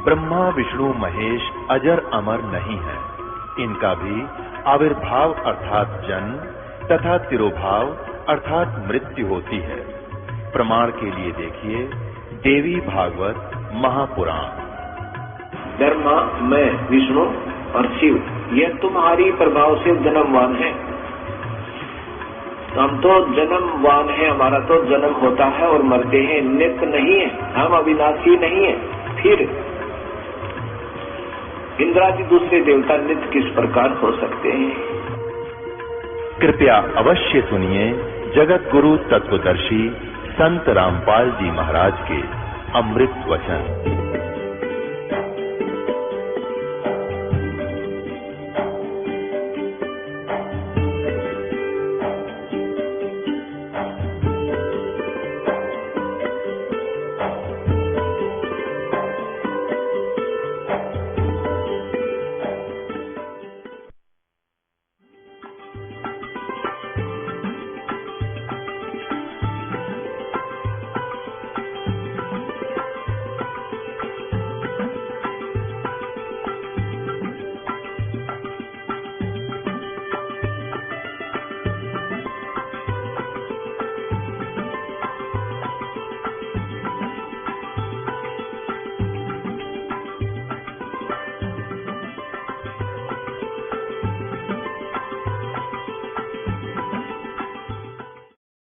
ब्रह्मा विष्णु महेश अजर अमर नहीं है, इनका भी आविर्भाव अर्थात जन्म तथा तिरोभाव अर्थात मृत्यु होती है। प्रमाण के लिए देखिए देवी भागवत महापुराण। ब्रह्मा, मैं, विष्णु और शिव ये तुम्हारी प्रभाव से जन्मवान है। हम तो जन्मवान है, हमारा तो जन्म होता है और मरते हैं, नित्य नहीं है, हम अविनाशी नहीं है। फिर इंद्रादि दूसरे देवता नित्य किस प्रकार हो सकते हैं? कृपया अवश्य सुनिए जगत गुरु तत्वदर्शी संत रामपाल जी महाराज के अमृत वचन।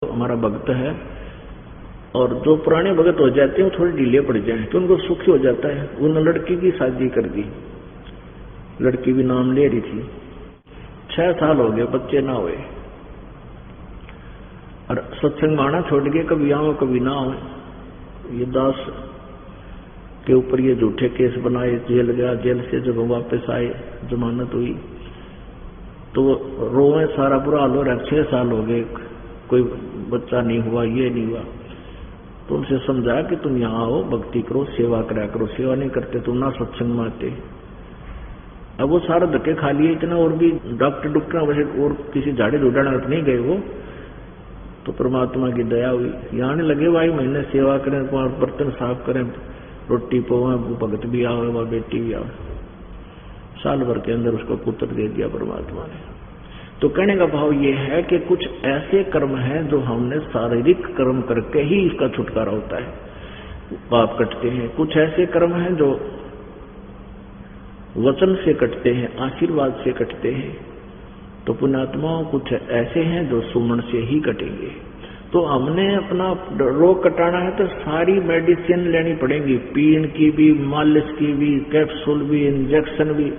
हमारा भक्त है और जो पुराने भगत हो जाते हैं वो थोड़े ढीले पड़ जाए तो उनको सुखी हो जाता है। उन्होंने लड़की की शादी कर दी, लड़की भी नाम ले रही थी, 6 साल हो गए, बच्चे ना हुए और सत्संग माना छोड़ के कभी आओ कभी ना आओ। ये दास के ऊपर ये झूठे केस बनाए, जेल गया, जेल से जब वापस आए जमानत हुई तो रोए, सारा बुरा हाल हो रहा है। 6 साल हो गए, कोई बच्चा नहीं हुआ, ये नहीं हुआ। तो उनसे समझाया कि तुम यहाँ आओ, भक्ति करो, सेवा करा करो, सेवा नहीं करते तुम ना सत्संग में आते। अब वो सारा धक्के खा लिए इतना, और भी डॉक्टर वैसे और किसी झाड़ी झूठाने नहीं गए वो, तो परमात्मा की दया हुई। यहाँ नहीं लगे भाई महीने सेवा करें, बर्तन साफ करें, रोटी पोवें, भगत भी आवे वह बेटी भी आवे। साल भर के अंदर उसको पुत्र दे दिया परमात्मा ने। तो कहने का भाव ये है कि कुछ ऐसे कर्म हैं जो हमने शारीरिक कर्म करके ही इसका छुटकारा होता है, पाप कटते हैं। कुछ ऐसे कर्म हैं जो वचन से कटते हैं, आशीर्वाद से कटते हैं। तो पुण्यात्माओं कुछ ऐसे हैं जो सुमन से ही कटेंगे। तो हमने अपना रोग कटाना है तो सारी मेडिसिन लेनी पड़ेगी, पीण की भी, मालिश की भी, कैप्सूल भी, इंजेक्शन भी।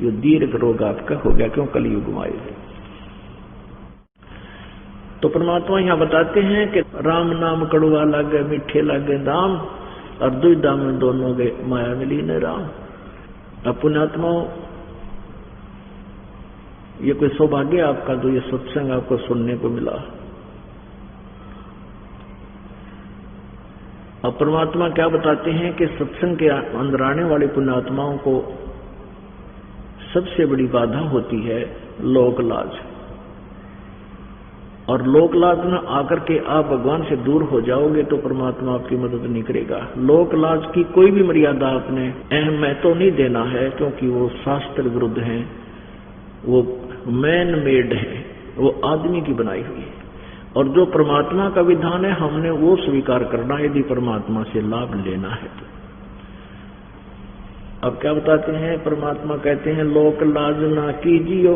ये दीर्घ रोग आपका हो गया, क्यों? कलयुग में आए। तो परमात्मा यहाँ बताते हैं कि राम नाम कड़वा लागे, मीठे लागे दाम, और दुविधा में दोनों गए माया मिली न राम। अब पुण्यात्माओं ये कोई सौभाग्य आपका जो ये सत्संग आपको सुनने को मिला। अब परमात्मा क्या बताते हैं कि सत्संग के अंदर आने वाले पुण्यात्माओं को सबसे बड़ी बाधा होती है लोक लाज। और लोक लाज में आकर के आप भगवान से दूर हो जाओगे तो परमात्मा आपकी मदद नहीं करेगा। लोक लाज की कोई भी मर्यादा आपने अहम महत्व नहीं देना है, क्योंकि वो शास्त्र विरुद्ध है, वो मैन मेड है, वो आदमी की बनाई हुई है। और जो परमात्मा का विधान है हमने वो स्वीकार करना यदि परमात्मा से लाभ लेना है तो। अब क्या बताते हैं परमात्मा? कहते हैं लोक लाज ना कीजियो,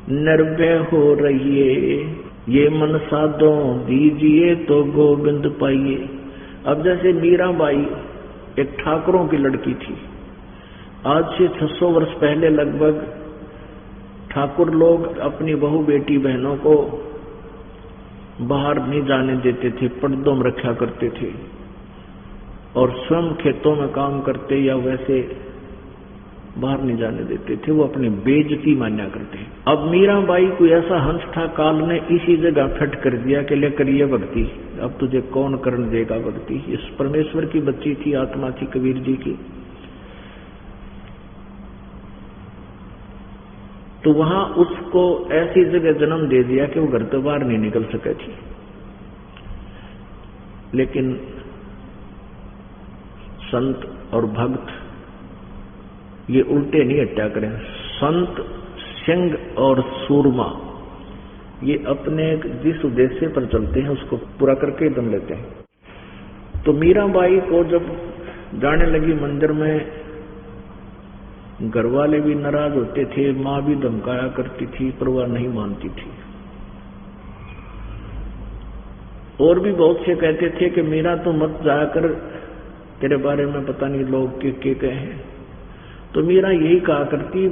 निर्भय हो रहिए, ये मन साधो दीजिए तो गोविंद पाइए। अब जैसे मीराबाई एक ठाकुरों की लड़की थी, आज से 600 वर्ष पहले लगभग ठाकुर लोग अपनी बहू बेटी बहनों को बाहर नहीं जाने देते थे, पर्दों में रखा करते थे और स्वयं खेतों में काम करते या वैसे बाहर नहीं जाने देते थे, वो अपनी बेइज्जती मान्या करते। अब मीराबाई कोई ऐसा हंस था, काल ने इसी जगह फिट कर दिया कि ले करिए भक्ति, अब तुझे कौन करने देगा भक्ति। इस परमेश्वर की बच्ची थी, आत्मा थी कबीर जी की। तो वहां उसको ऐसी जगह जन्म दे दिया कि वो घर से बाहर नहीं निकल सके थी। लेकिन संत और भक्त ये उल्टे नहीं हट्या करें। संत, सिंह और सूरमा ये अपने जिस उद्देश्य पर चलते हैं उसको पूरा करके ही दम लेते हैं। तो मीराबाई को जब जाने लगी मंदिर में, घर वाले भी नाराज होते थे, माँ भी धमकाया करती थी, पर वह नहीं मानती थी। और भी बहुत से कहते थे कि मीरा तो मत जाकर, तेरे बारे में पता नहीं लोग के कहे हैं। तो मीरा यही कहा करती,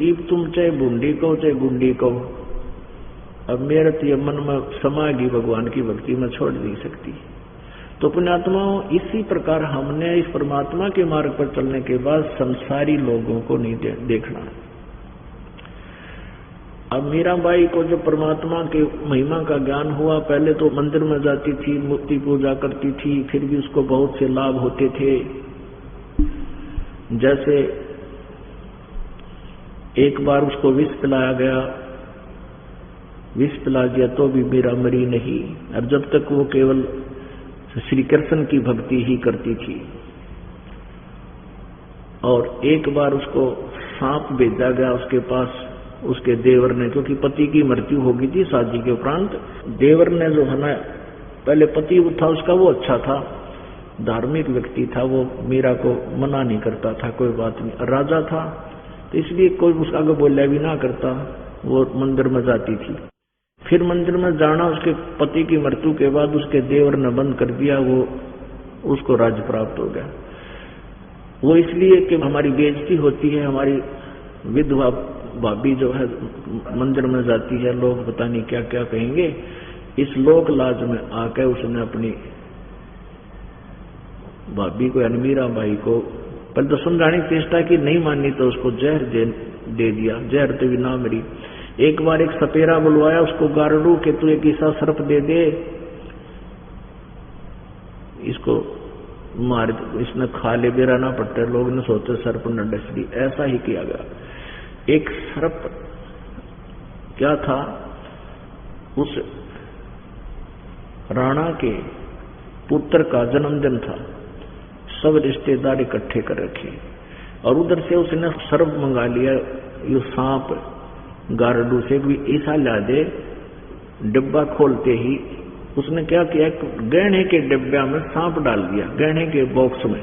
ईब तुम चाहे बूंदी कहो चाहे गुंडी कहो, अब मेरे तो ये मन में समाएगी भगवान की भक्ति में छोड़ नहीं सकती। तो पुण्यात्माओं, इसी प्रकार हमने इस परमात्मा के मार्ग पर चलने के बाद संसारी लोगों को नहीं देखना। अब मीराबाई को जो परमात्मा के महिमा का ज्ञान हुआ, पहले तो मंदिर में जाती थी, मूर्ति पूजा करती थी, फिर भी उसको बहुत से लाभ होते थे। जैसे एक बार उसको विष पिलाया गया, विष पिला दिया तो भी मीरा मरी नहीं, और जब तक वो केवल श्री कृष्ण की भक्ति ही करती थी। और एक बार उसको सांप भेजा गया उसके पास, उसके देवर ने, क्योंकि पति की मृत्यु हो गई थी शादी के उपरांत। देवर ने जो है ना, पहले पति था उसका, वो अच्छा था, धार्मिक व्यक्ति था, वो मीरा को मना नहीं करता था, कोई बात नहीं, राजा था, तो इसलिए कोई उसका आगे बोलिया भी ना करता, वो मंदिर में जाती थी। फिर मंदिर में जाना उसके पति की मृत्यु के बाद उसके देवर ने बंद कर दिया, वो उसको राज्य प्राप्त हो गया। वो इसलिए कि हमारी बेइज्जती होती है, हमारी विधवा भाभी जो है मंदिर में जाती है, लोग पता नहीं क्या क्या कहेंगे, इस लोक लाज में आकर उसने अपनी भाभी को यानी मीराबाई को पहले तो समझाने की चेष्टा की, नहीं मानी तो उसको जहर दे दिया, जहर तो भी ना मरी। एक बार एक सपेरा बुलवाया उसको, गारडू के तू एक ऐसा सर्प दे दे, इसको मार, इसने खा ले, बेरा ना पड़ता, लोग ने सोचे सर्प न डसली, ऐसा ही किया गया। एक सर्प क्या था, उस राणा के पुत्र का जन्मदिन था, सब रिश्तेदार इकट्ठे कर रखे, और उधर से उसने सर्प मंगा लिया, ये सांप गारडू से भी ऐसा ला दे। डिब्बा खोलते ही उसने क्या किया, गहने के डिब्बा में सांप डाल दिया, गहने के बॉक्स में,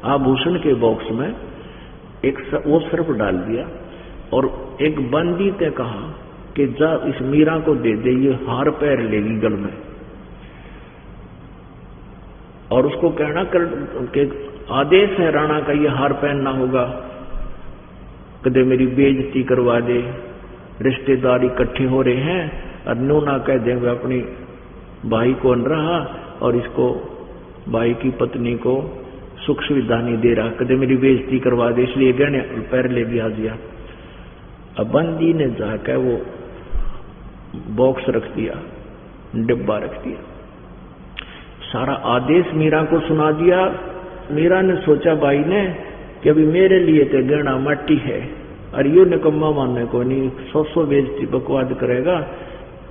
आभूषण के बॉक्स में एक वो सर्प डाल दिया, और एक बंदी ने कहा कि जा इस मीरा को दे दे, ये हार पैर लेगी गल में, और उसको कहना कर के आदेश है राणा का, ये हार पहनना होगा, कदे मेरी बेइज्जती करवा दे, रिश्तेदार इकट्ठे हो रहे हैं, और नूना कह देंगे अपनी भाई को अन रहा, और इसको भाई की पत्नी को सुख सुविधा नहीं दे रहा, कदे मेरी बेइज्जती करवा दे, इसलिए गहने पैर ले भी आ दिया। अब बंदी ने जाकर वो बॉक्स रख दिया, डिब्बा रख दिया, सारा आदेश मीरा को सुना दिया। मीरा ने सोचा भाई ने कि अभी मेरे लिए तो गहना मट्टी है, और यो निकम्मा मानने को नहीं, 100 बेइज्जती बकवाद करेगा,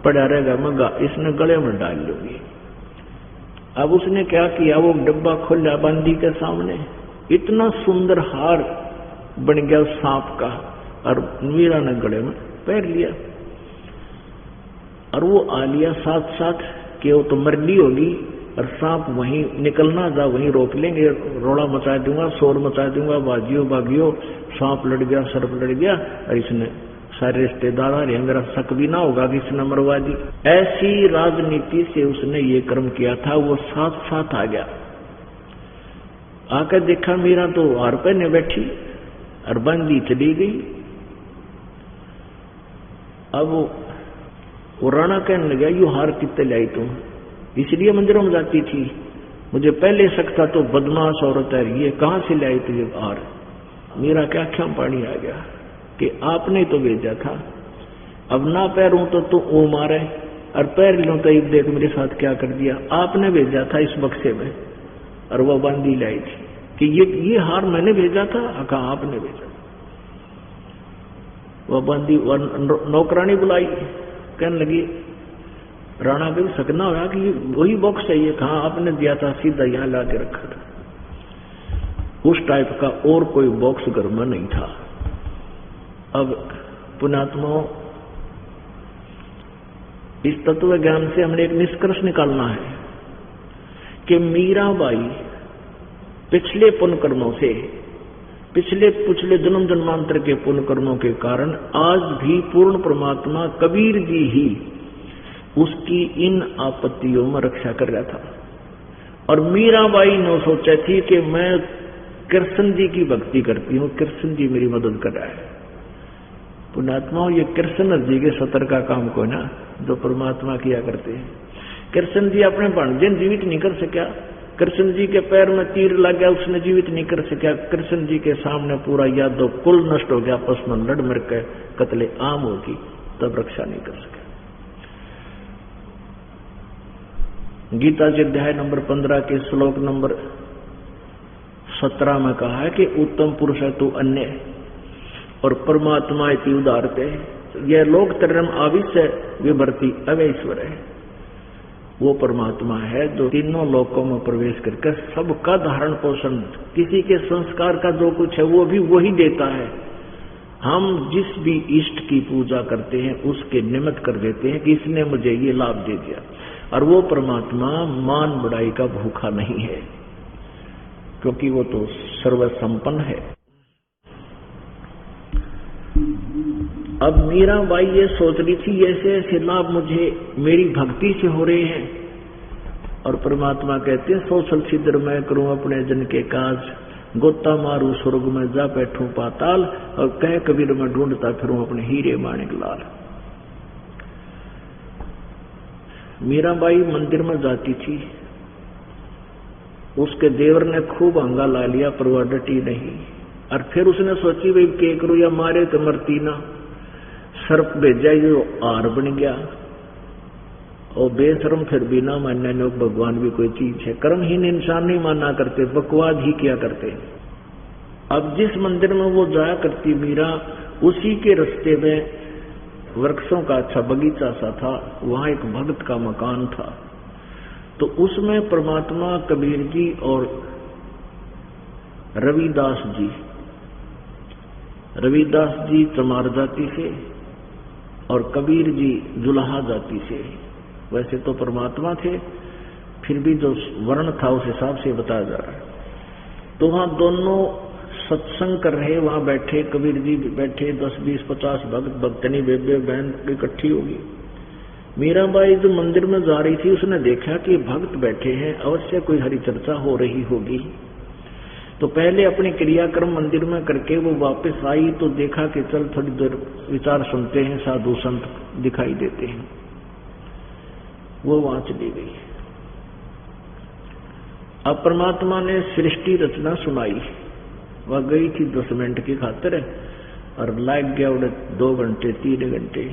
पड़ा रहेगा मगा, इसने गले में डाल लूंगी। अब उसने क्या किया, वो डिब्बा खोला बंदी के सामने, इतना सुंदर हार बन गया सांप का, और मीरा ने गले में पैर लिया, और वो आ लिया साथ साथ कि वो तो मरली होगी, और सांप वहीं निकलना जा वहीं रोक लेंगे, रोड़ा मचा दूंगा, शोर मचा दूंगा, बाजियो बागियो, सांप लड़ गया, सर्प लड़ गया, और इसने सारे रिश्तेदार आ रहे, मेरा शक भी ना होगा कि इसने मरवा दी। ऐसी राजनीति से उसने ये कर्म किया था। वो साथ साथ आ गया, आकर देखा मीरा तो हार पहने बैठी, और बंदी चली गई। अब वो राणा कहने लगा, यू हार कितने लाई तुम, इसलिए मंदिरों में जाती थी, मुझे पहले शक था तो बदमाश औरत है, ये कहां से लाई तुझे हार। मेरा क्या आँखों में पानी आ गया कि आपने तो भेजा था, अब ना पैरूं तो तू वो मारे, और पैर लूं तो एक देख मेरे साथ क्या कर दिया। आपने भेजा था इस बक्से में, और वह बंदी लाई थी कि ये हार मैंने भेजा था। कहा आपने भेजा। वह बंदी नौकरानी बुलाई, कहने लगी राणा भी सकना होगा कि वही बॉक्स है, ये कहा आपने दिया था, सीधा यहाँ ला के रखा था। उस टाइप का और कोई बॉक्स घर में नहीं था। अब पुण्यात्माओं, इस तत्व ज्ञान से हमने एक निष्कर्ष निकालना है कि मीराबाई पिछले पुण्य कर्मों से, पिछले जन्म जन्मांतर के पुण्य कर्मों के कारण आज भी पूर्ण परमात्मा कबीर जी ही उसकी इन आपत्तियों में रक्षा कर रहा था। और मीराबाई ने सोचा थी कि मैं कृष्ण जी की भक्ति करती हूँ, कृष्ण जी मेरी मदद कर रहा है। पुण्यात्माओं, ये कृष्ण जी के सतर का काम को ना जो परमात्मा किया करते हैं। कृष्ण जी अपने भांजे जीवित नहीं कर सका, कृष्ण जी के पैर में तीर लग गया, उसने जीवित नहीं कर सका। कृष्ण जी के सामने पूरा यादव कुल नष्ट हो गया, आपस में लड़ मर के कत्ले आम होगी, तब रक्षा नहीं कर सके। गीता के अध्याय नंबर 15 के श्लोक नंबर 17 में कहा है कि उत्तम पुरुष है तू अन्य और परमात्मा इति उदारते, यह लोक तरम आविश्य विभर्ति अवैश्वर है। वो परमात्मा है जो तीनों लोकों में प्रवेश करके सबका धारण पोषण, किसी के संस्कार का जो कुछ है वो भी वही देता है। हम जिस भी इष्ट की पूजा करते हैं उसके निमित्त कर देते हैं कि इसने मुझे ये लाभ दे दिया, और वो परमात्मा मान बढ़ाई का भूखा नहीं है, क्योंकि वो तो सर्वसंपन्न है। अब मीराबाई ये सोच रही थी ऐसे ऐसे लाभ मुझे मेरी भक्ति से हो रहे हैं, और परमात्मा कहते हैं सोचल छिद्र मैं करूं अपने जन के काज, गोता मारू स्वर्ग में जा बैठूं पाताल, और कह कबीर में ढूंढता फिरूं अपने हीरे माणिक लाल। मीराबाई मंदिर में जाती थी, उसके देवर ने खूब हंगा ला लिया पर वह डटी नहीं, और फिर उसने सोची भाई के करूं या मारे तो मरती ना, सर्प भेजा जो आर बन गया, और बेशरम फिर बिना मानने लोग भगवान भी कोई चीज है, कर्महीन इंसान नहीं माना करते, बकवाद ही किया करते। अब जिस मंदिर में वो जाया करती मीरा, उसी के रास्ते में वृक्षों का अच्छा बगीचा सा था, वहां एक भक्त का मकान था। तो उसमें परमात्मा कबीर जी और रविदास जी चमार जाति से और कबीर जी जुलाहा जाति से। वैसे तो परमात्मा थे, फिर भी जो वर्ण था उस हिसाब से बताया जा रहा है। तो वहां दोनों सत्संग कर रहे, वहां बैठे कबीर जी बैठे, 10, 20, 50 भक्त भक्तनी बेबे बहन इकट्ठी होगी। मीराबाई जो मंदिर में जा रही थी उसने देखा कि भक्त बैठे हैं, अवश्य कोई हरि चर्चा हो रही होगी। तो पहले अपने क्रियाक्रम मंदिर में करके वो वापस आई तो देखा कि चल थोड़ी देर विचार सुनते हैं, साधु संत दिखाई देते हैं। वो वहां चली गई। अब परमात्मा ने सृष्टि रचना सुनाई, वह गई थी 10 मिनट की खातिर और लग गया उड़े 2 घंटे 3 घंटे।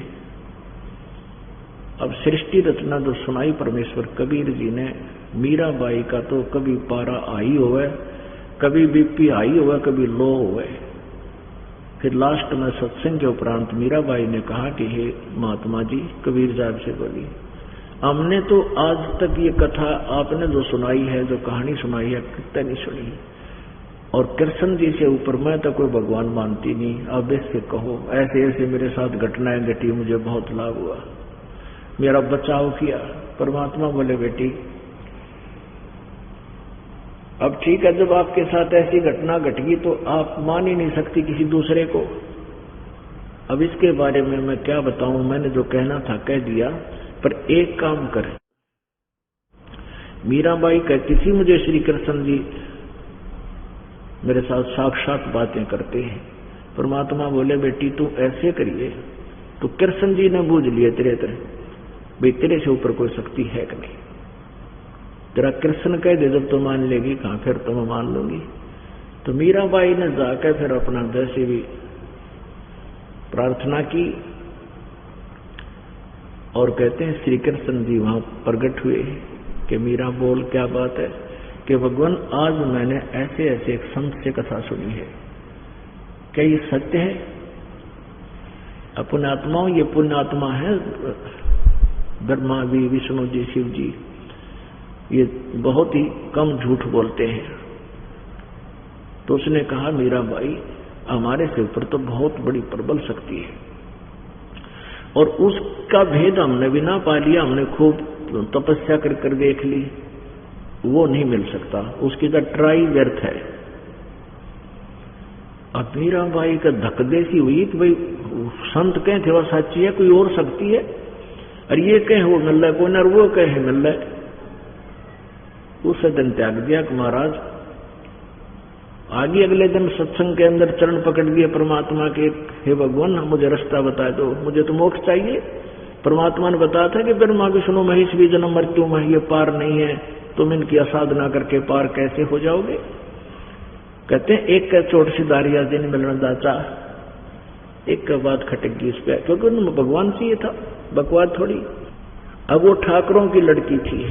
अब सृष्टि रचना जो सुनाई परमेश्वर कबीर जी ने, मीराबाई का तो कभी पारा हाई होवे, कभी बीपी हाई होवे, कभी लो होवे। फिर लास्ट में सत्संग के उपरांत मीराबाई ने कहा कि हे महात्मा जी, कबीर साहब से बोली, हमने तो आज तक ये कथा आपने जो सुनाई है, जो कहानी सुनाई है, कितने नहीं सुनी, और कृष्ण जी से ऊपर मैं तो कोई भगवान मानती नहीं। अब इससे कहो ऐसे ऐसे मेरे साथ घटनाएं घटी, मुझे बहुत लाभ हुआ, मेरा बचाव किया। परमात्मा बोले बेटी अब ठीक है, जब आपके साथ ऐसी घटना घट गई तो आप मान ही नहीं सकती किसी दूसरे को। अब इसके बारे में मैं क्या बताऊं, मैंने जो कहना था कह दिया, पर एक काम कर। मीराबाई कहती थी मुझे श्री कृष्ण जी मेरे साथ साक्षात बातें करते हैं। परमात्मा बोले बेटी तू ऐसे करिए, तो कृष्ण जी ने बूझ लिए तेरे भाई तेरे से ऊपर कोई शक्ति है कि नहीं। तेरा कृष्ण कह दे जब तो मान लेगी, कहां फिर तो मैं मान लूंगी। तो मीराबाई ने जाकर फिर अपना जैसे भी प्रार्थना की, और कहते हैं श्री कृष्ण जी वहां प्रकट हुए कि मीरा बोल क्या बात है, कि भगवान आज मैंने ऐसे ऐसे एक संत से कथा सुनी है, क्या ये सत्य है? पुण्यात्माओं, ये पुण्यात्मा है ब्रह्मा जी, विष्णु जी, शिव जी, ये बहुत ही कम झूठ बोलते हैं। तो उसने कहा मीराबाई हमारे से ऊपर तो बहुत बड़ी प्रबल शक्ति है और उसका भेद हमने भी ना पा लिया, हमने खूब तपस्या कर देख ली, वो नहीं मिल सकता, उसकी तो ट्राई व्यर्थ है। अब मीराबाई का धकदे सी हुई कि भाई संत कहे थे वह सच्ची है, कोई और शक्ति है, और ये कहे वो मिल रहा है, कोई न वो कहे मिल रहा है। उस दिन त्याग दिया कि महाराज आगे अगले दिन सत्संग के अंदर चरण पकड़ दिए परमात्मा के, हे भगवान मुझे रास्ता बता दो, मुझे तो मोक्ष चाहिए। परमात्मा ने बताया था कि ब्रह्मा विष्णु महेश भी जन्म मृत्यु में ये पार नहीं है, तुम इनकी असाधना करके पार कैसे हो जाओगे। कहते हैं एक का चोट सी दारिया दिन मिलना दाचा, एक का बात खटक इस पे, क्योंकि उन्हें भगवान से ये था, बकवाद थोड़ी। अब वो ठाकरों की लड़की थी,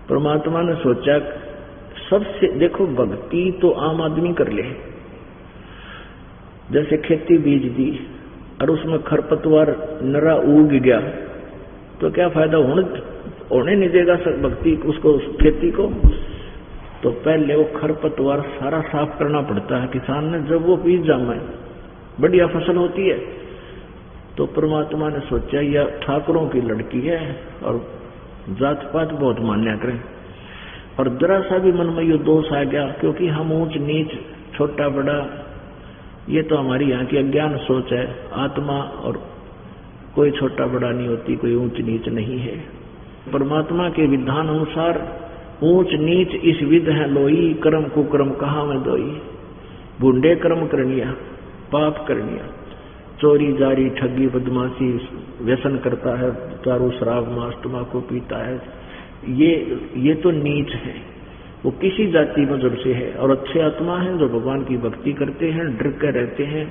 परमात्मा ने सोचा सबसे देखो भक्ति तो आम आदमी कर ले, जैसे खेती बीज दी और उसमें खरपतवार नरा उग गया तो क्या फायदा, होने नहीं देगा भक्ति उसको खेती को। तो पहले वो खरपतवार सारा साफ करना पड़ता है किसान ने, जब वो बीज जामे बढ़िया फसल होती है। तो परमात्मा ने सोचा यह ठाकुरों की लड़की है और जात पात बहुत मान्या करें, और जरा सा भी मन में ये दोष आ गया, क्योंकि हम ऊंच नीच छोटा बड़ा ये तो हमारी यहाँ की अज्ञान सोच है, आत्मा और कोई छोटा बड़ा नहीं होती, कोई ऊंच नीच नहीं है। परमात्मा के विधान अनुसार ऊंच नीच इस विध है लोई, कर्म कुकर्म कहाँ में दोई, बूढ़े कर्म करनिया पाप करनिया, चोरी जारी ठगी बदमाशी व्यसन करता है, दारू शराब मांस तंबाकू पीता है, ये तो नीच है, वो किसी जाति मजहब से है। और अच्छे आत्मा हैं जो भगवान की भक्ति करते हैं, डर के रहते हैं,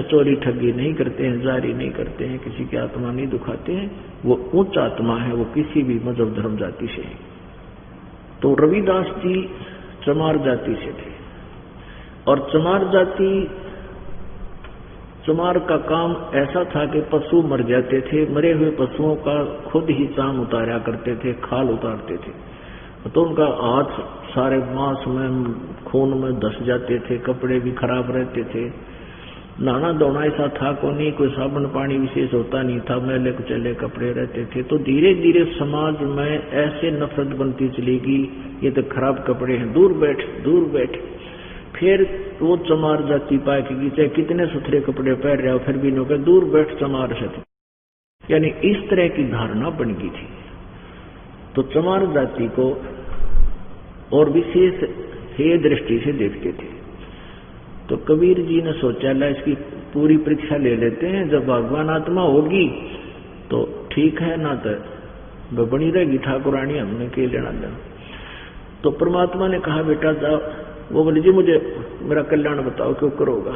चोरी ठगी नहीं करते हैं, जारी नहीं करते हैं, किसी की आत्मा नहीं दुखाते हैं, वो उच्च आत्मा है, वो किसी भी मजहब धर्म जाति से है। तो रविदास जी चमार जाति से थे, और चमार का काम ऐसा था कि पशु मर जाते थे, मरे हुए पशुओं का खुद ही चाम उतारा करते थे, खाल उतारते थे, तो उनका हाथ सारे मांस में खून में धस जाते थे, कपड़े भी खराब रहते थे, नहाना धोना ऐसा था को नहीं, कोई साबुन पानी विशेष होता नहीं था, मैले कुचले कपड़े रहते थे। तो धीरे धीरे समाज में ऐसे नफरत बनती चलेगी, ये तो खराब कपड़े हैं, दूर बैठ। फिर वो चमार जाति पाएगी, चाहे कितने सुथरे कपड़े पहन रहे हो फिर भी नहीं, दूर बैठ चमार से, यानी इस तरह की धारणा बन गई थी। तो चमार जाति को और विशेष हेय दृष्टि से देखते थे। तो कबीर जी ने सोचा ला इसकी पूरी परीक्षा ले लेते हैं, जब भगवान आत्मा होगी तो ठीक है, ना तो बनी रहेगी ठाकुरानी, हमने के लेना देना। तो परमात्मा ने कहा बेटा जाओ, वो बोले जी मुझे मेरा कल्याण बताओ क्यों करोगा।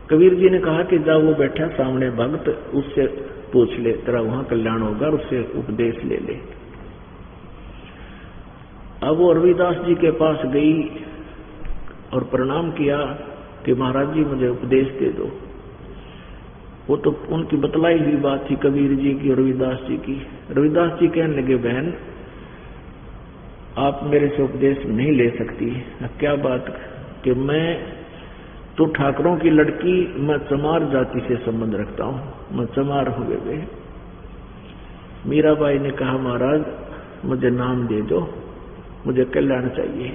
कबीर जी ने कहा कि जाओ, वो बैठा सामने भक्त, उससे पूछ ले, तेरा वहां कल्याण होगा, और उससे उपदेश ले ले। अब वो रविदास जी के पास गई और प्रणाम किया कि महाराज जी मुझे उपदेश दे दो। वो तो उनकी बतलाई हुई बात थी कबीर जी की और रविदास जी की। रविदास जी कहने लगे बहन आप मेरे से उपदेश नहीं ले सकती। क्या बात कि मैं तो ठाकरों की लड़की, मैं चमार जाति से संबंध रखता हूं, मैं चमार हुए वे। मीराबाई ने कहा महाराज मुझे नाम दे दो, मुझे कल्याण चाहिए,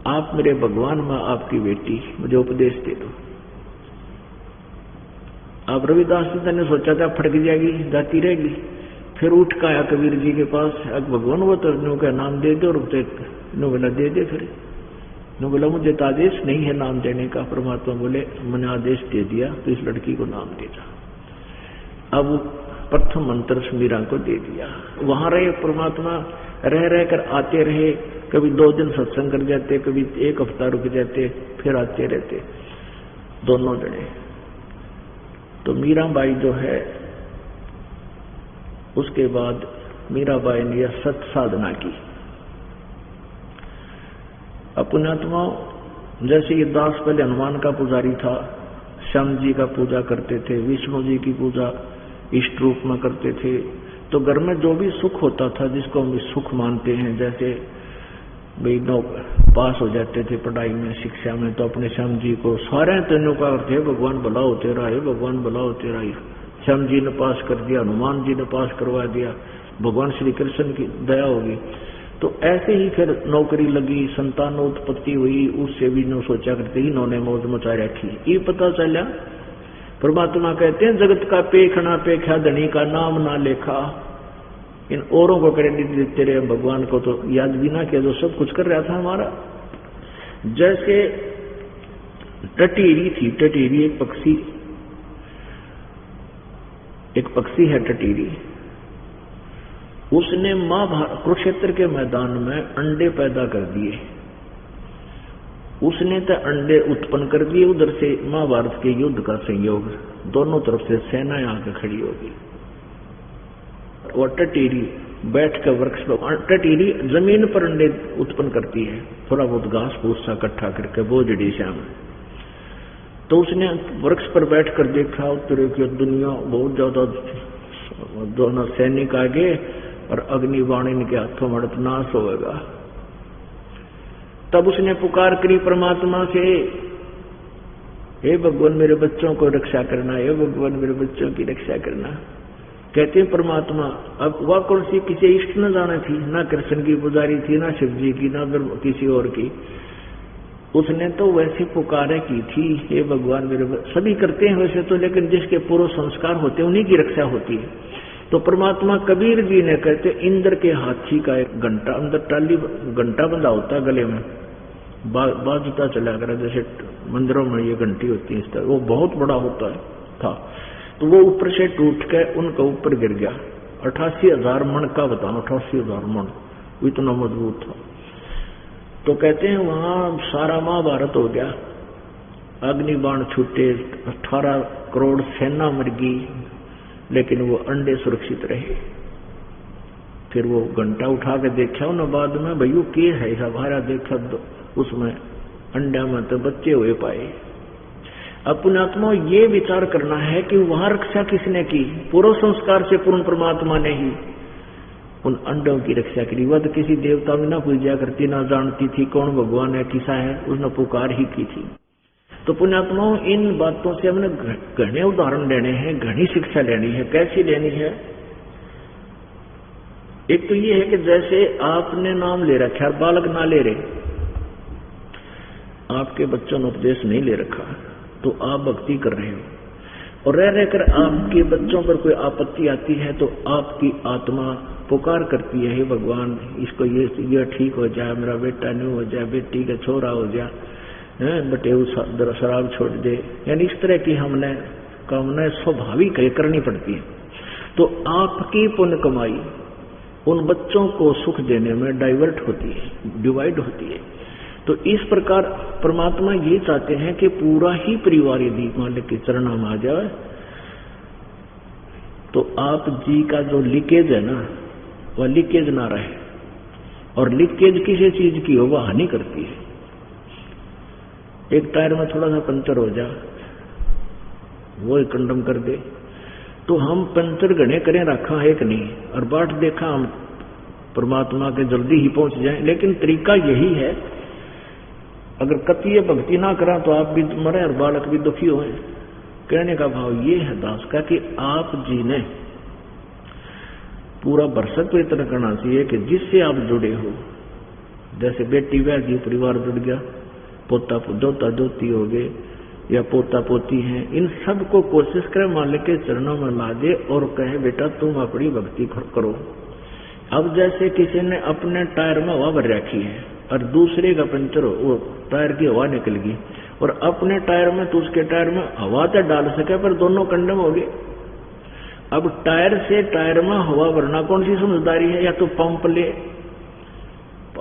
आप मेरे भगवान, मैं आपकी बेटी, मुझे उपदेश दे दो। अब रविदास जी ने सोचा था फटक जाएगी, जाती रहेगी, फिर उठ का आया कबीर जी के पास, भगवान वो तो नो का नाम दे दो, नो बोला दे दे, फिर नो बोला मुझे तो आदेश नहीं है नाम देने का। परमात्मा बोले मैंने आदेश दे दिया तो इस लड़की को नाम दे जा। अब प्रथम मंत्र मीरा को दे दिया। वहां रहे परमात्मा, रह कर आते रहे, कभी 2 दिन सत्संग कर जाते, कभी 1 हफ्ता रुक जाते, फिर आते रहते दोनों जने। तो मीराबाई जो है उसके बाद मीराबाई ने यह सत साधना की। पुण्यात्मा जैसे ये दास पहले हनुमान का पुजारी था, श्याम जी का पूजा करते थे, विष्णु जी की पूजा इष्ट रूप में करते थे, तो घर में जो भी सुख होता था जिसको हम सुख मानते हैं, जैसे भाई पास हो जाते थे पढ़ाई में, शिक्षा में, तो अपने श्याम जी को सारे तेनों का अर्थ है भगवान भला हो तेरा है, भगवान भला हो तेरा है। श्याम जी ने पास कर दिया, हनुमान जी ने पास करवा दिया, भगवान श्री कृष्ण की दया होगी। तो ऐसे ही फिर नौकरी लगी, संतान उत्पत्ति हुई, उससे भी न सोचा करते ही इन्होंने मौज मचा रखी। ये पता चला परमात्मा कहते हैं जगत का पेखना पेखा धनी का नाम ना लेखा। इन औरों को क्रेडिट देते रहे, भगवान को तो याद भी ना किया जो सब कुछ कर रहा था हमारा। जैसे टटीरी थी, टटीरी एक पक्षी है टटीरी। उसने कुरुक्षेत्र के मैदान में अंडे पैदा कर दिए। उसने तो अंडे उत्पन्न कर दिए, उधर से महाभारत के युद्ध का संयोग, दोनों तरफ से सेनाएं आकर खड़ी होगी। और टटीरी बैठ कर वृक्ष पर, टटीरी जमीन पर अंडे उत्पन्न करती है, थोड़ा बहुत घास फूस सा इकट्ठा करके बोझड़ी श्याम। तो उसने वृक्ष पर बैठ कर देखा उत्तरे की दुनिया बहुत ज्यादा, दोनों सैनिक आगे और अग्निबाण इनके हाथों में नाश होगा। तब उसने पुकार करी परमात्मा से, हे भगवान मेरे बच्चों को रक्षा करना, हे भगवान मेरे बच्चों की रक्षा करना। कहते हैं परमात्मा, अब वह कौन सी किसी इष्ट न जाना थी, ना कृष्ण की पुजारी थी, ना शिव जी की, ना किसी और की। उसने तो वैसे पुकारे की थी, हे भगवान मेरे सभी करते हैं वैसे तो, लेकिन जिसके पूर्व संस्कार होते हैं उन्हीं की रक्षा होती है। तो परमात्मा कबीर जी ने कहते इंद्र के हाथी का एक घंटा, अंदर टाली घंटा बंधा होता है गले में, बाजता चला कर, जैसे मंदिरों में ये घंटी होती है इस तरह, वो बहुत बड़ा होता है था। तो वो ऊपर से टूट के उनका ऊपर गिर गया। 88,000 मन का बताओ, 88,000 मन, इतना मजबूत था। तो कहते हैं वहां सारा महाभारत हो गया, अग्निबाण छूटे, 18 करोड़ सेना मर गई, लेकिन वो अंडे सुरक्षित रहे। फिर वो घंटा उठा के देखा ना बाद में, भैया के है हमारा, देखा उसमें अंडा में तो बच्चे हुए पाए। अपने आत्मा ये विचार करना है कि वहां रक्षा किसने की, पूर्व संस्कार से पूर्ण परमात्मा ने ही उन अंडों की रक्षा करी। वह तो किसी देवता में ना पूजा करती, ना जानती थी कौन भगवान है किसा है, उसने पुकार ही की थी। तो पुण्यात्माओं इन बातों से हमने घने उदाहरण लेने हैं, घनी शिक्षा लेनी है। कैसी लेनी है? एक तो ये है कि जैसे आपने नाम ले रखा है, बालक ना ले रहे, आपके बच्चों ने उपदेश नहीं ले रखा, तो आप भक्ति कर रहे हो, और रह रहकर आपके बच्चों पर कोई आपत्ति आती है तो आपकी आत्मा पुकार करती है, हे भगवान इसको ये ठीक हो जाए, मेरा बेटा नहीं हो जाए, बेटी का छोरा हो जाए, बटे शराब छोड़ दे। यानी इस तरह की हमने कामनाएं स्वाभाविक करनी पड़ती है। तो आपकी पुण्य कमाई उन बच्चों को सुख देने में डाइवर्ट होती है, डिवाइड होती है। तो इस प्रकार परमात्मा ये चाहते हैं कि पूरा ही परिवार यदि मालिक के चरणों में आ जाए तो आप जी का जो लीकेज है ना, वह लीकेज ना रहे। और लीकेज किसी चीज की हो वह हानि करती है। एक टायर में थोड़ा सा पंचर हो जा, वो ही कंडम कर दे, तो हम पंचर गणे करें रखा है कि नहीं, और बाट देखा हम परमात्मा के जल्दी ही पहुंच जाएं। लेकिन तरीका यही है, अगर कतिय भक्ति ना करा तो आप भी मरे और बालक भी दुखी हो। कहने का भाव ये है दास का कि आप जी ने पूरा बरसक प्रयत्न करना चाहिए कि जिससे आप जुड़े हो, जैसे बेटी ब्याह की परिवार जुड़ गया, पोता दोता दोती हो गए या पोता पोती है, इन सब को कोशिश करे मालिक के चरणों में ला दे और कहे बेटा तुम अपनी भक्ति करो। अब जैसे किसी ने अपने टायर में हवा भर रखी है और दूसरे का पंचर हो, वो टायर की हवा निकल गई, और अपने टायर में तो उसके टायर में हवा तो डाल सके पर दोनों कंडम हो गए। अब टायर से टायर में हवा भरना कौन सी समझदारी है? या तो पंप ले,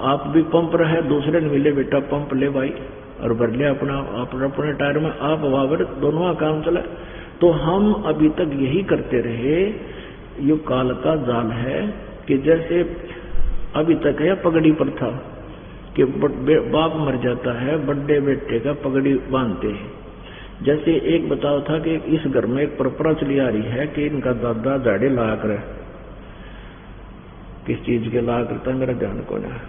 आप भी पंप रहे, दूसरे ने मिले बेटा पंप ले भाई और भर ले अपने टायर में, आप हवा भर, दोनों का काम चला। तो हम अभी तक यही करते रहे, ये काल का जाल है कि जैसे अभी तक है पगड़ी पर था कि बाप मर जाता है, बड़े बेटे का पगड़ी बांधते हैं। जैसे एक बताओ था कि इस घर में एक परंपरा चली आ रही है कि इनका दादा झाड़े लाया करे, किस चीज के लाया करता मेरा ध्यान को ना,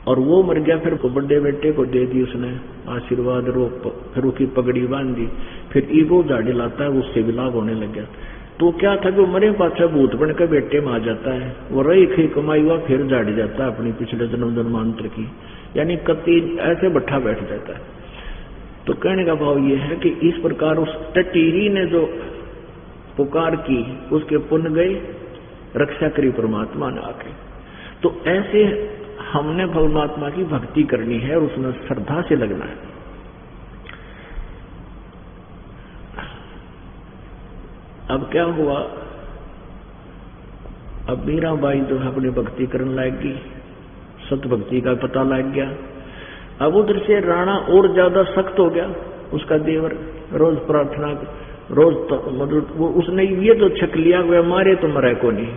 और वो मर गया, फिर बड़े बेटे को दे दी उसने आशीर्वाद रोप, फिर उसकी पगड़ी बांध दी, फिर ईगो झाड़ी लाता है, उससे भी लाभ होने लग गया। तो क्या था कि वो मरे पाछा भूत बन के बेटे में आ जाता है, वो रही खी कमाई हुआ फिर झाड़ी जाता है अपनी पिछले जन्म जन्मांतर की, यानी कति ऐसे बैठा बैठ जाता है। तो कहने का भाव ये है कि इस प्रकार उस टटीरी ने जो पुकार की उसके पुण्य गए, रक्षा करी परमात्मा ने आके। तो ऐसे हमने परमात्मा की भक्ति करनी है और उसमें श्रद्धा से लगना है। अब क्या हुआ, अब मीराबाई जो है अपनी भक्ति करने लगी, सत भक्ति का पता लग गया। अब उधर से राणा और ज्यादा सख्त हो गया, उसका देवर रोज प्रार्थना, रोज मतलब वो उसने ये तो छक लिया, वे मारे तो मरे को नहीं,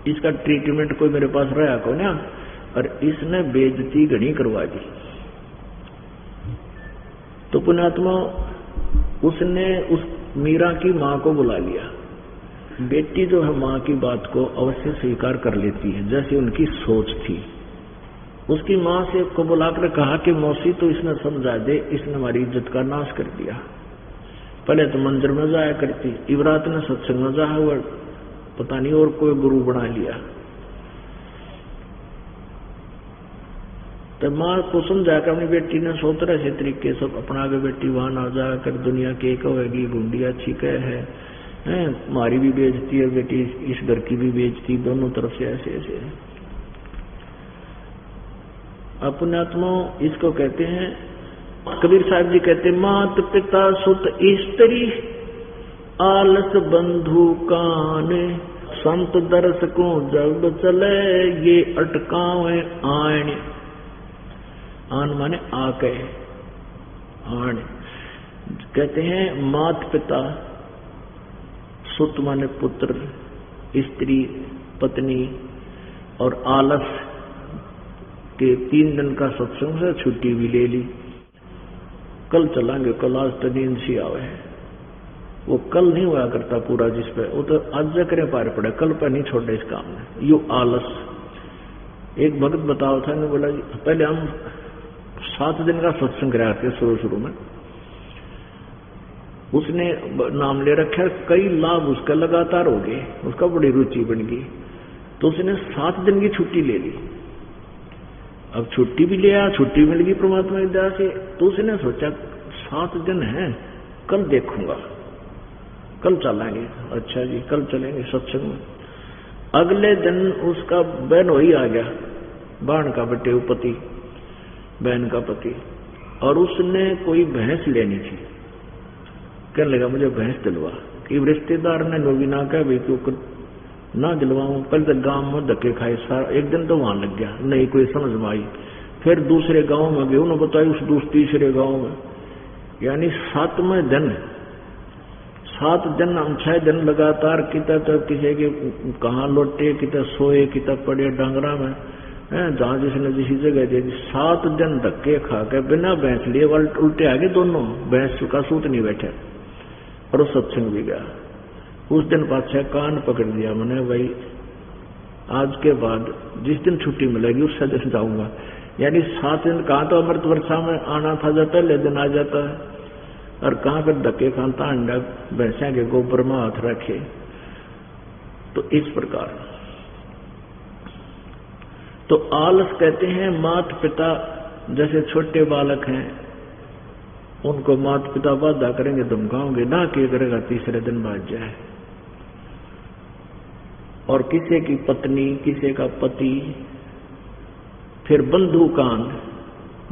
इसका ट्रीटमेंट कोई मेरे पास रहा को ना, और इसने बेइज्जती घनी करवा दी। तो पुण्यात्मा उसने उस मीरा की माँ को बुला लिया। बेटी जो है माँ की बात को अवश्य स्वीकार कर लेती है, जैसी उनकी सोच थी। उसकी माँ से को बुलाकर कहा कि मौसी तो इसने समझा दे, इसने हमारी इज्जत का नाश कर दिया। पहले तो मंदिर में जाया करती, इवरात ने सत्संग में जाया हुआ, पता नहीं और कोई गुरु बना लिया। तो माँ को समझा कर अपनी बेटी ने 100 तरह से तरीके सब अपना के बेटी वहां ना जाकर दुनिया के होगी, गुंडिया ठीक है, हमारी भी बेइज्जती है बेटी, इस घर की भी बेइज्जती, दोनों तरफ से ऐसे ऐसे। अपनात्मा इसको कहते हैं, कबीर साहब जी कहते हैं, मात पिता सुत स्त्री आलस बंधु कान, संत दर्शकों जब चले ये अटकावे आण। आन माने आके, आण कहते हैं मात पिता, सुत माने पुत्र, स्त्री पत्नी, और आलस के 3 दिन का सत्संग से छुट्टी भी ले ली। कल चलांगे, कल आज तो नींद सी आवे है, वो कल नहीं हुआ करता पूरा जिस पे, वो तो आज करे पार पड़े, कल पर नहीं छोड़े इस काम में। यू आलस। एक भक्त बताओ था, ने बोला पहले हम 7 दिन का सत्संग कराते शुरू में, उसने नाम ले रखा, कई लाभ उसका लगातार हो गए, उसका बड़ी रुचि बन गई, तो उसने 7 दिन की छुट्टी ले ली। अब छुट्टी भी लिया, छुट्टी मिल गई परमात्मा की दया से, तो उसने सोचा 7 दिन है, कल देखूंगा, कल चलेंगे। अच्छा जी, कल चलेंगे सत्संग में। अगले दिन उसका बहन वही आ गया, बाण का बेटे पति, बहन का पति, और उसने कोई भैंस लेनी थी। कहने लगा मुझे भैंस दिलवा, कि रिश्तेदार ने नोबिना का भी क्यों ना दिलवाऊं, पहले तो गांव में धक्के खाए सारा, एक दिन तो वहां लग गया, नहीं कोई समझ में आई। फिर दूसरे गांव में गए, उन्होंने बताया उस तीसरे गांव में, यानी 7वें दिन 7 दिन हम 6 दिन लगातार किता तो किसी के कहाँ लौटे, किता सोए, किता पड़े डांगरा में, जहां जिसने जिसी जगह दे दी। 7 दिन धक्के खा के बिना भैंस लिए उल्टे आ गए दोनों, भैंस का सूत नहीं बैठे, और वो सत्संग भी गया। उस दिन पाछा कान पकड़ दिया मैंने, भाई आज के बाद जिस दिन छुट्टी मिलेगी उस दिन जाऊंगा। यानी 7 दिन कहाँ तो अमृत वर्षा में आना था, जब पहले दिन आ जाता है, और कहाँ पर धक्के खाता अंडा भैंसा के गोबर में हाथ रखे। तो इस प्रकार तो आलस कहते हैं मात पिता, जैसे छोटे बालक हैं उनको माता पिता बाधा करेंगे, धमकाओगे ना, कि करेगा तीसरे दिन बाद जाए। और किसी की पत्नी, किसी का पति, फिर बंधु कान,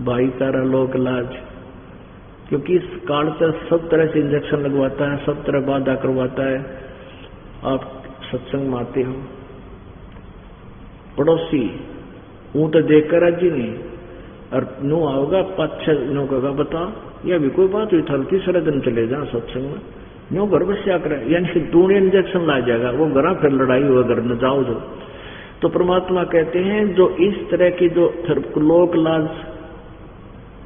भाईचारा, लोक लाज, क्योंकि इस काल पर सब तरह से इंजेक्शन लगवाता है, सब तरह बाधा करवाता है। आप सत्संग में आते हो, पड़ोसी वो तो देखकर राजी नहीं, और नो आओगा 5-6 दिनों का बता, यह भी कोई बात हुई था, तीसरे दिन चले जाए सत्संग में, नो घर बस क्या करे, यानी दूसरे इंजेक्शन ला जाएगा वो घर, फिर लड़ाई हुआ घर न जाओ जो। तो परमात्मा कहते हैं जो इस तरह की जो लोक लाज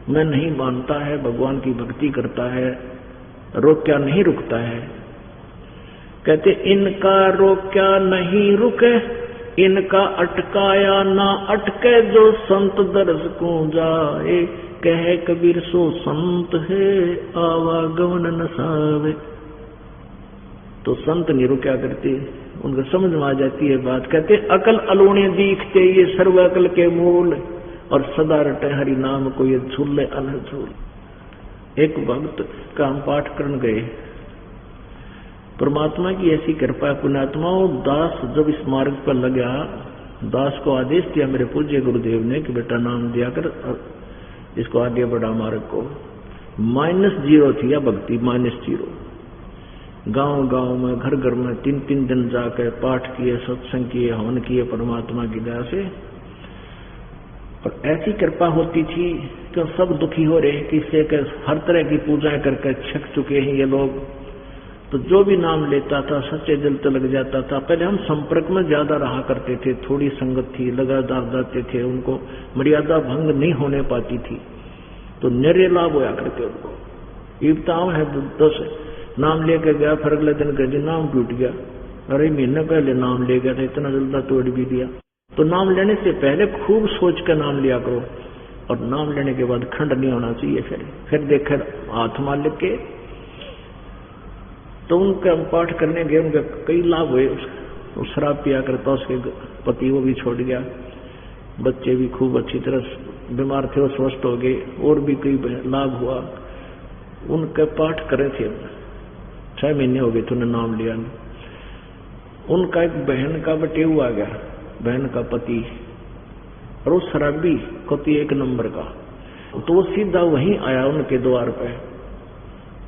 में नहीं मानता है, भगवान की भक्ति करता है, रोक्या नहीं रुकता है, कहते इनका रोक्या नहीं रुके इनका अटकाया ना अटके जो संत दर्श को जाए, कहे कबीर सो संत है आवागमन न सावे। तो संत नीरो क्या करते, उनको समझ में आ जाती है बात। कहते अकल अलोने दीखते ये सर्व अकल के मूल, और सदा रटे हरि नाम को ये झूले अनझूल। एक भक्त का हम पाठ करने गए, परमात्मा की ऐसी कृपा पुण्यात्माओं, दास जब इस मार्ग पर लगा, दास को आदेश दिया मेरे पूज्य गुरुदेव ने कि बेटा नाम दिया कर इसको आगे बढ़ा मार्ग को। -0 थी या भक्ति, -0। गांव गांव में घर घर में 3-3 दिन जाकर पाठ किए, सत्संग किए, हवन किए परमात्मा की दया से। पर ऐसी कृपा होती थी कि सब दुखी हो रहे, किसी के हर तरह की पूजाएं करके छक चुके हैं ये लोग। तो जो भी नाम लेता था सच्चे दिल से लग जाता था। पहले हम संपर्क में ज्यादा रहा करते थे, थोड़ी संगत थी, लगातार जाते थे, उनको मर्यादा भंग नहीं होने पाती थी, तो निर्य लाभ होया करते उनको। युवताओं है 10 नाम लेकर गया, फिर अगले दिन कह नाम टूट गया, अरे महीने पहले नाम ले गया था, इतना जल्दा तोड़ भी दिया। तो नाम लेने से पहले खूब सोच कर नाम लिया करो, और नाम लेने के बाद खंड नहीं होना चाहिए। फिर देखे हाथ मार लिख के। तो उनका पाठ करने गए, उनके कई लाभ हुए। शराब पिया करता, उसके पति वो भी छोड़ गया, बच्चे भी खूब अच्छी तरह बीमार थे वो स्वस्थ हो गए, और भी कई लाभ हुआ। उनके पाठ करे थे, 6 महीने हो गए थे उन्हें नाम लिया। उनका एक बहन का बटेऊ आ गया, बहन का पति, और वो शराबी पति 1 नंबर का। तो वो सीधा वहीं आया उनके द्वार पे।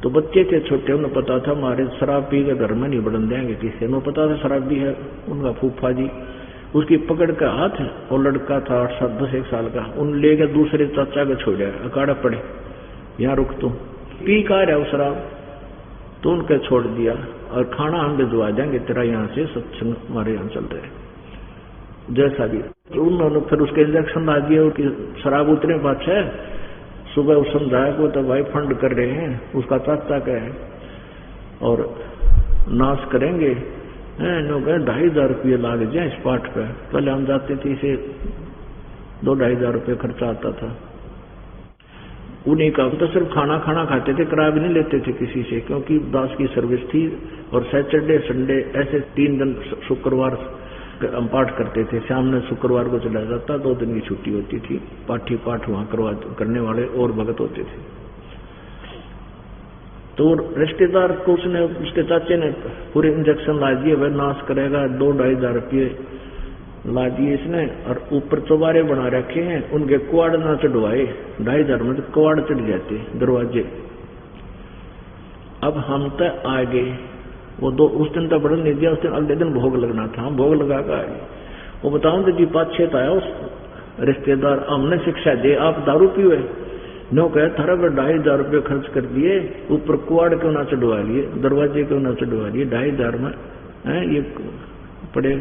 तो बच्चे थे छोटे, उन्हें पता था हमारे शराब पी के घर में नहीं बढ़न देंगे किसी, उन्हें पता था शराबी है उनका फूफा जी। उसकी पकड़ का हाथ, और लड़का था 8-10 साल का, उन ले गए दूसरे चाचा को छोड़ा, अकाड़ा पड़े यहाँ रुक, तो पी का रहा शराब। तो उनके छोड़ दिया, और खाना हम भिजवा देंगे तेरा, यहाँ से सत्संग हमारे यहाँ चल रहे जैसा भी। तो उन्होंने फिर उसके इंजेक्शन ला दिया कि शराब उतरे बात है। सुबह उस समझाया को तो भाई फंड कर रहे हैं, उसका चाचा का है, और नाश करेंगे, 2,500 रुपये लाग जाए इस पाठ पे। पहले हम जाते थे, इसे 2,500 रुपये खर्चा आता था। उन्हीं का तो सिर्फ खाना खाते थे, किराया भी नहीं लेते थे किसी से, क्योंकि दास की सर्विस थी। और सैटरडे संडे ऐसे 3 दिन, शुक्रवार हम पाठ करते थे, शाम में शुक्रवार को चला जाता, 2 दिन की छुट्टी होती थी। पाठी पाठ वहां करने वाले और भगत होते थे। तो रिश्तेदार को उसने, उसके चाचे ने पूरे इंजेक्शन ला दिए, वह नाश करेगा, 2,500 रुपये ला दिए इसने। और ऊपर चौबारे बना रखे हैं, उनके कुआड़ ना चढ़वाए, 2,500 में तो कुआड़ चढ़ जाते दरवाजे। अब हम तो आ गए, वो उस दिन तो बढ़न नहीं दिया, उस दिन अगले दिन भोग लगना था, हम भोग लगा कर आए। वो बताऊं तो जी 5-6 आया उस रिश्तेदार, हमने शिक्षा दे आप दारू पीवे, नो कहे थारा पर 2,500 रुपये खर्च कर दिए, ऊपर कुआड़ क्यों ना चढ़वा लिए, दरवाजे क्यों ना चढ़वा लिए, 2,500 में है ये पड़े।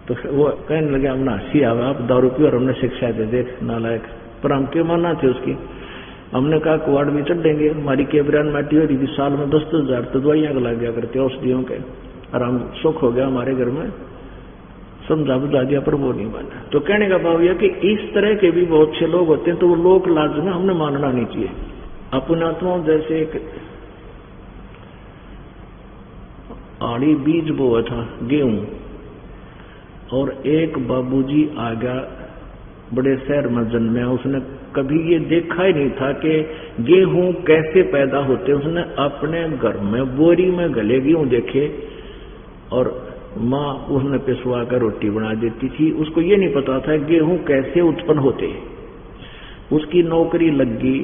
तो वो कहने लगे हमने हंसी आवा, आप दारू पी और हमने शिक्षा दे, देख नालायक। पर हम क्यों मानना थे उसकी, हमने कहा कुआड़ भी चढ़ देंगे, हमारी केबरान माटी हो रही थी, साल में 10,000 तो दवाइयां लगा दिया करते औषधियों के, और हम सुख हो गया हमारे घर में, समझा बुझा दिया, पर वो नहीं माना। तो कहने का भाव यह कि इस तरह के भी बहुत से लोग होते हैं, तो वो लोक लाज में हमने मानना नहीं चाहिए। अपनात्माओं जैसे एक आड़ी बीज बोया था गेहूं, और एक बाबूजी आ गया बड़े शहर में जन्मे, उसने कभी ये देखा ही नहीं था कि गेहूं कैसे पैदा होते। उसने अपने घर में बोरी में गले गेहूं देखे, और माँ उसने पिसवा कर रोटी बना देती थी। उसको ये नहीं पता था गेहूं कैसे उत्पन्न होते। उसकी नौकरी लग गई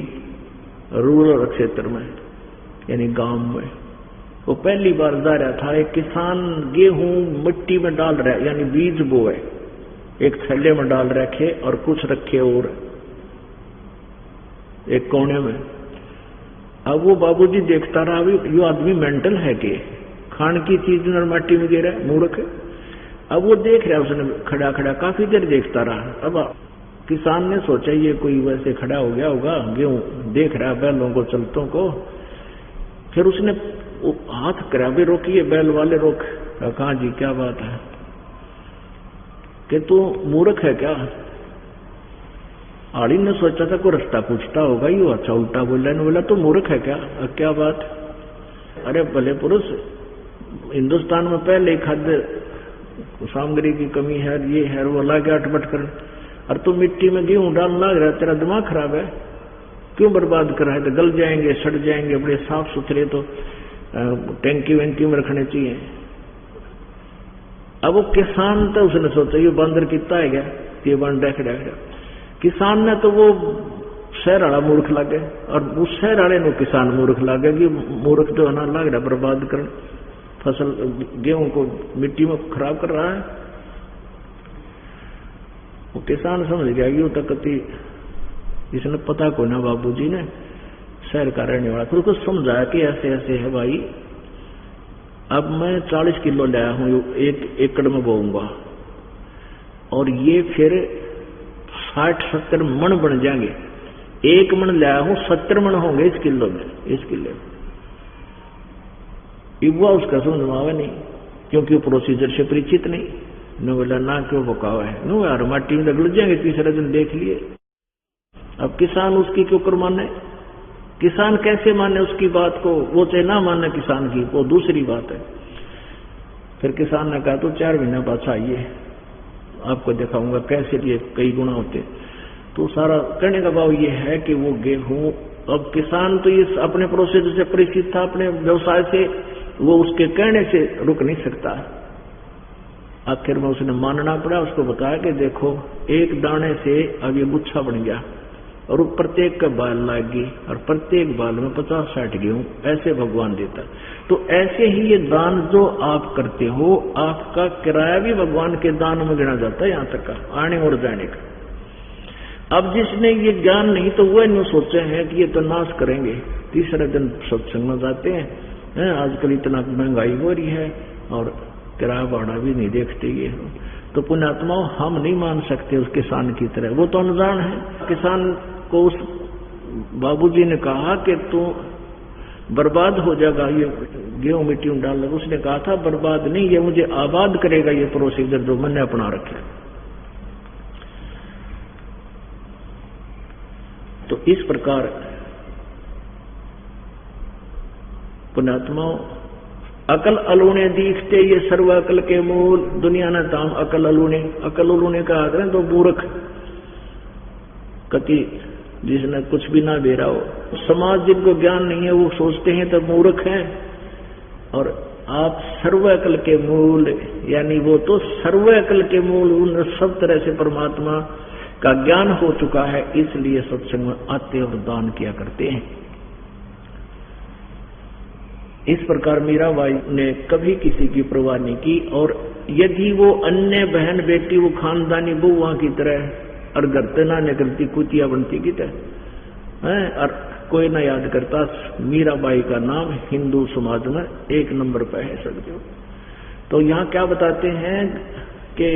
रूरल क्षेत्र में, यानी गांव में। वो पहली बार जा रहा था, एक किसान गेहूं मिट्टी में डाल रहा है, यानी बीज बोए, एक थैले में डाल रखे और कुछ रखे और एक कोने में। अब वो बाबूजी देखता रहा, ये आदमी मेंटल है कि खान की चीज मिट्टी में दे रहा है, मूर्ख। अब वो देख रहा है, उसने खड़ा खड़ा काफी देर देखता रहा। अब किसान ने सोचा ये कोई वैसे खड़ा हो गया होगा, गेहूं देख रहा है बैलों को चलतों को। फिर उसने हाथ करा भी, रोकिए बैल वाले रोक। कहा जी क्या बात है, कि तू मूर्ख है क्या? आड़ी ने सोचा था कोई रास्ता पूछता होगा, ये अच्छा उल्टा बोला। ने बोला तो मूर्ख है क्या? क्या बात? अरे भले पुरुष, हिंदुस्तान में पहले खाद्य सामग्री की कमी है, ये है वो, लागे अटपट कर, और तू मिट्टी में गेहूं डाल लग रहा, तेरा दिमाग खराब है, क्यों बर्बाद कर रहा है? तो गल जाएंगे, सड़ जाएंगे, बड़े साफ सुथरे तो टैंकी वैंकी में रखने चाहिए। अब वो किसान तो उसने सोचा ये बंदर कितना है क्या, ये बन देख रहा। किसान ने तो वो शहर वाला मूर्ख लगे, और उस शहर वाले ने किसान मूर्ख लगे कि मूर्ख जो है ना लग रहा बर्बाद कर फसल, गेहूं को मिट्टी में खराब कर रहा है। वो किसान समझ गया कि वो तकती इसने पता को ना बाबूजी ने शहर का रहने वाला, फिर उसको समझाया कि ऐसे ऐसे है भाई, अब मैं 40 किलो लाया हूं, 1 एकड़ में बोऊंगा, और ये फिर 60-70 मन बन जाएंगे। 1 मन लाया हूं, 70 मन होंगे इस किलो में, इस किले में। युवा उसका समझ में आवे नहीं, क्योंकि वो प्रोसीजर से परिचित नहीं। न बोला ना क्यों बकावा है, नो यार माटी में लग जाएंगे, तीसरा दिन देख लिए। अब किसान उसकी क्यों कर माने? किसान कैसे माने उसकी बात को? वो चाहे ना माने किसान की, वो दूसरी बात है। फिर किसान ने कहा तो 4 महीने बाद आइए, आपको दिखाऊंगा कैसे ये कई गुना होते। तो सारा कहने का भाव ये है कि वो गेहूं, अब किसान तो ये अपने प्रोसेस से परिचित था, अपने व्यवसाय से, वो उसके कहने से रुक नहीं सकता। आखिर में उसने मानना पड़ा, उसको बताया कि देखो एक दाने से अब ये गुच्छा बन गया, और प्रत्येक का बाल लागी, और प्रत्येक बाल में 50-60 गेहूं, ऐसे भगवान देता। तो ऐसे ही ये दान जो आप करते हो, आपका किराया भी भगवान के दान में गिना जाता है, यहां तक का आने और जाने का। अब जिसने ये ज्ञान नहीं, तो वह न्यू सोचे हैं कि ये तो नाश करेंगे, तीसरे दिन सत्संग में जाते हैं, आजकल इतना महंगाई हो रही है और किराया भाड़ा भी नहीं देखते ये। तो पुण्यात्माओं, हम नहीं मान सकते उस किसान की तरह, वो तो अनजान है। किसान को उस बाबूजी ने कहा कि तू बर्बाद हो जाएगा, ये गेहूं मिट्टी में डाल लगा। उसने कहा था बर्बाद नहीं, ये मुझे आबाद करेगा, ये प्रोसीजर जो मैंने अपना रखा। तो इस प्रकार पुण्यात्माओं, अकल अलूने दीखते ये सर्व अकल के मूल, दुनिया न ताम अकल अलूने। अकल अलूने का आदर है तो मूर्ख कति, जिसने कुछ भी ना बेरा हो। समाज जिनको ज्ञान नहीं है वो सोचते हैं तो मूर्ख हैं, और आप सर्व अकल के मूल, यानी वो तो सर्व अकल के मूल, उन सब तरह से परमात्मा का ज्ञान हो चुका है, इसलिए सत्संग में आते और दान किया करते हैं। इस प्रकार मीराबाई ने कभी किसी की परवाह नहीं की, और यदि वो अन्य बहन बेटी, वो खानदानी बुआ की तरह और गर्तना न करती, कुतिया बनती की तरह, और कोई ना याद करता, मीराबाई का नाम हिंदू समाज में 1 नंबर पर है समझो। तो यहाँ क्या बताते हैं कि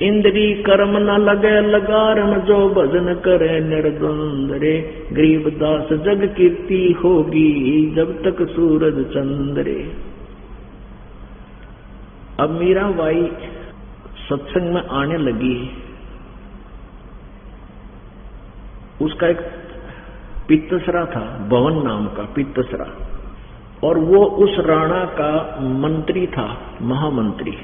इंद्री कर्म न लगे लगारम, जो भजन करे निर्द्वंद रे, गरीब दास जग कीर्ति होगी, जब तक सूरज चंद्रे। अब मीराबाई सत्संग में आने लगी, उसका एक पित्तसरा था, भवन नाम का पित्तसरा, और वो उस राणा का मंत्री था, महामंत्री,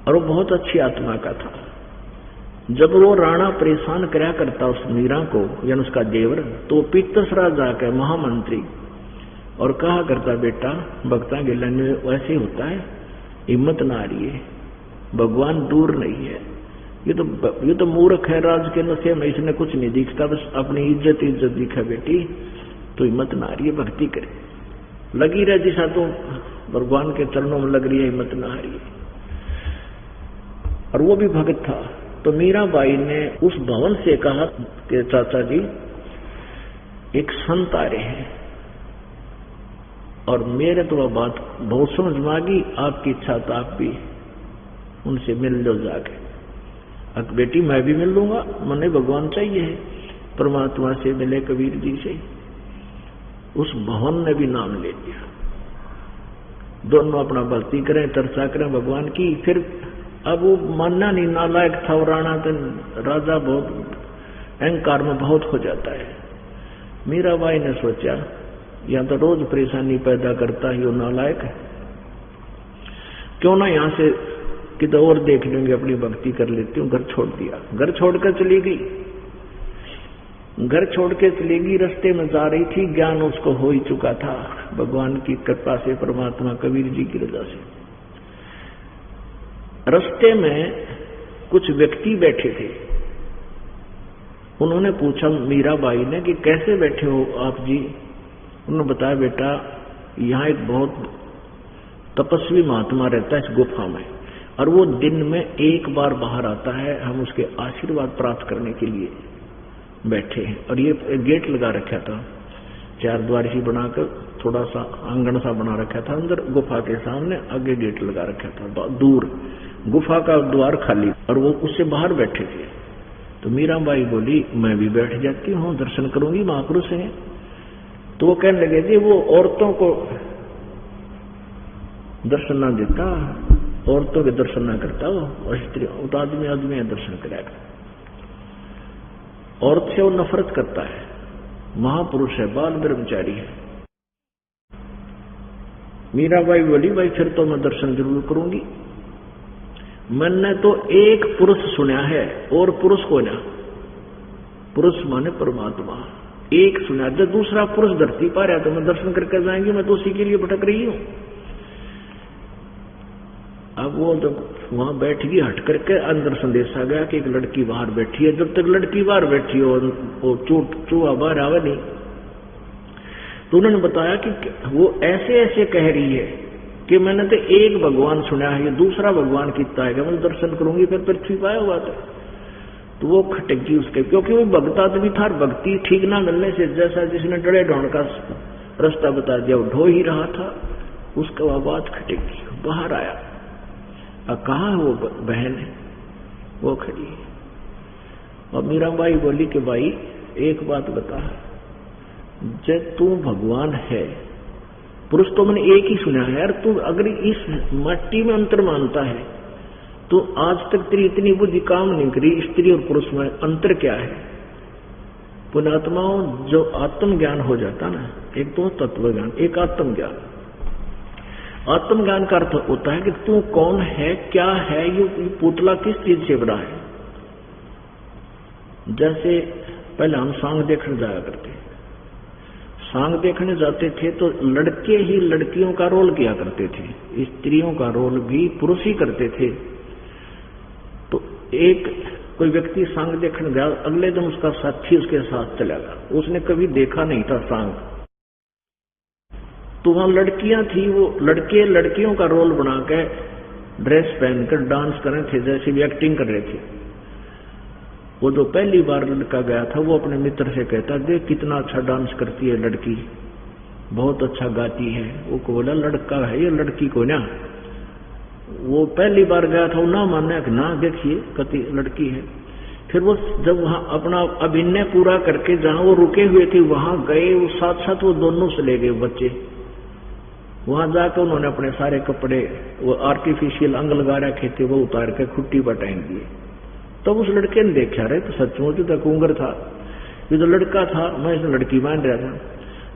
और वो बहुत अच्छी आत्मा का था। जब वो राणा परेशान कराया करता उस मीरा को, यानी उसका देवर, तो पित्तसरा जाकर महामंत्री और कहा करता, बेटा भक्ता गिलन में वैसे होता है, हिम्मत ना आ रही है, भगवान दूर नहीं है, ये तो मूर्ख है, राज के नशे में, इसने कुछ नहीं दिखता, बस अपनी इज्जत दिखा बेटी, तो हिम्मत ना आ रही है, भक्ति करे, लगी रह दिशा तो भगवान के चरणों में लग रही है, हिम्मत ना आ रही है। और वो भी भक्त था। तो मीराबाई ने उस भवन से कहा कि चाचा जी, एक संत आ रहे हैं, और मेरे तो वह बात बहुत समझ में आ गई, आपकी इच्छा तो आप भी उनसे मिल लो जाके। अब बेटी मैं भी मिल लूंगा, मने भगवान चाहिए है, परमात्मा से मिले कबीर जी से। उस भवन ने भी नाम ले लिया, दोनों अपना भक्ति करें, चर्चा करें भगवान की। फिर अब वो मानना नहीं, नालायक था और राणा तो राजा बहुत अहंकार में बहुत हो जाता है। मीराबाई ने सोचा या तो रोज परेशानी पैदा करता है, यो नालायक है, क्यों ना यहाँ से किधर और देख लेंगे, अपनी भक्ति कर लेती हूँ। घर छोड़ दिया, घर छोड़कर चली गई। घर छोड़ के चली गई, रास्ते में जा रही थी, ज्ञान उसको हो ही चुका था भगवान की कृपा से, परमात्मा कबीर जी की रजा से। रास्ते में कुछ व्यक्ति बैठे थे, उन्होंने पूछा मीराबाई ने कि कैसे बैठे हो आप जी। उन्होंने बताया बेटा यहाँ एक बहुत तपस्वी महात्मा रहता है इस गुफा में, और वो दिन में एक बार बाहर आता है, हम उसके आशीर्वाद प्राप्त करने के लिए बैठे हैं। और ये गेट लगा रखा था, 4 द्वार ही बनाकर थोड़ा सा आंगन सा बना रखा था, अंदर गुफा के सामने आगे गेट लगा रखा था, दूर गुफा का द्वार खाली, और वो उससे बाहर बैठे थे। तो मीराबाई बोली मैं भी बैठ जाती हूँ, दर्शन करूंगी, महापुरुष हैं। तो वो कहने लगे जी वो औरतों को दर्शन ना देता, औरतों के दर्शन ना करता, और स्त्री आदमी दर्शन करेगा, औरत से वो नफरत करता है, महापुरुष है, बाल ब्रह्मचारी है। मीराबाई बोली भाई फिर तो मैं दर्शन जरूर करूंगी। मैंने तो एक पुरुष सुना है, और पुरुष को ना, पुरुष माने परमात्मा, एक सुना, जब दूसरा पुरुष धरती पर है तो मैं दर्शन करके जाएंगी, मैं तो उसी के लिए भटक रही हूं। अब वो जब वहां बैठ गई, हट करके अंदर संदेश आ गया कि एक लड़की बाहर बैठी है। जब तक लड़की बाहर बैठी हो वो चूहा बाहर आवे नहीं। तो उन्होंने बताया कि वो ऐसे ऐसे कह रही है कि मैंने तो एक भगवान सुना है, ये दूसरा भगवान कितना आएगा, मैं दर्शन करूंगी फिर पृथ्वी पाया हुआ था। तो वो खटकी उसके, क्योंकि वो भक्त आदमी था, भक्ति ठीक ना मिलने से जैसा जिसने डरे ढोंड का रास्ता बता दिया, वो ढो ही रहा था, उसका आवाज खटकी बाहर आया। अब कहाँ है वो बहन है, वो खड़ी है। और मीराबाई बोली कि भाई एक बात बता, जब तू भगवान है, पुरुष तो मैंने एक ही सुना है यार, तू अगर इस मट्टी में अंतर मानता है तो आज तक तेरी इतनी बुद्धि काम नहीं करी, स्त्री और पुरुष में अंतर क्या है। पुण्यात्माओं जो आत्मज्ञान हो जाता ना, एक तो तत्व ज्ञान, एक आत्मज्ञान। आत्मज्ञान का अर्थ होता है कि तू कौन है, क्या है, ये पुतला किस चीज से बना है। जैसे पहले हम सांग देखने जाया करते, सांग देखने जाते थे तो लड़के ही लड़कियों का रोल किया करते थे, स्त्रियों का रोल भी पुरुष ही करते थे। तो एक कोई व्यक्ति सांग देखने गया, अगले दिन उसका साथी उसके साथ चला गया, उसने कभी देखा नहीं था सांग। तो वहां लड़कियां थी, वो लड़के लड़कियों का रोल बना के ड्रेस पहनकर डांस कर रहे थे, जैसे भी एक्टिंग कर रहे थे। वो जो पहली बार लड़का गया था वो अपने मित्र से कहता, देख कितना अच्छा डांस करती है लड़की, बहुत अच्छा गाती है। वो बोला लड़का है ये, लड़की को ना। वो पहली बार गया था, वो ना मानने कि ना देखिए कति लड़की है। फिर वो जब वहां अपना अभिनय पूरा करके जहां वो रुके हुए थे वहां गए, वो साथ साथ वो दोनों से ले गए बच्चे। वहां जाकर उन्होंने अपने सारे कपड़े, वो आर्टिफिशियल अंग लगा रखे थे, वो उतार के खुट्टी पर टांग दिए। तब तो उस लड़के ने देखा रहे तो सचमुच तो कुंगर था, ये जो लड़का था मैं इसे लड़की मान रहा था।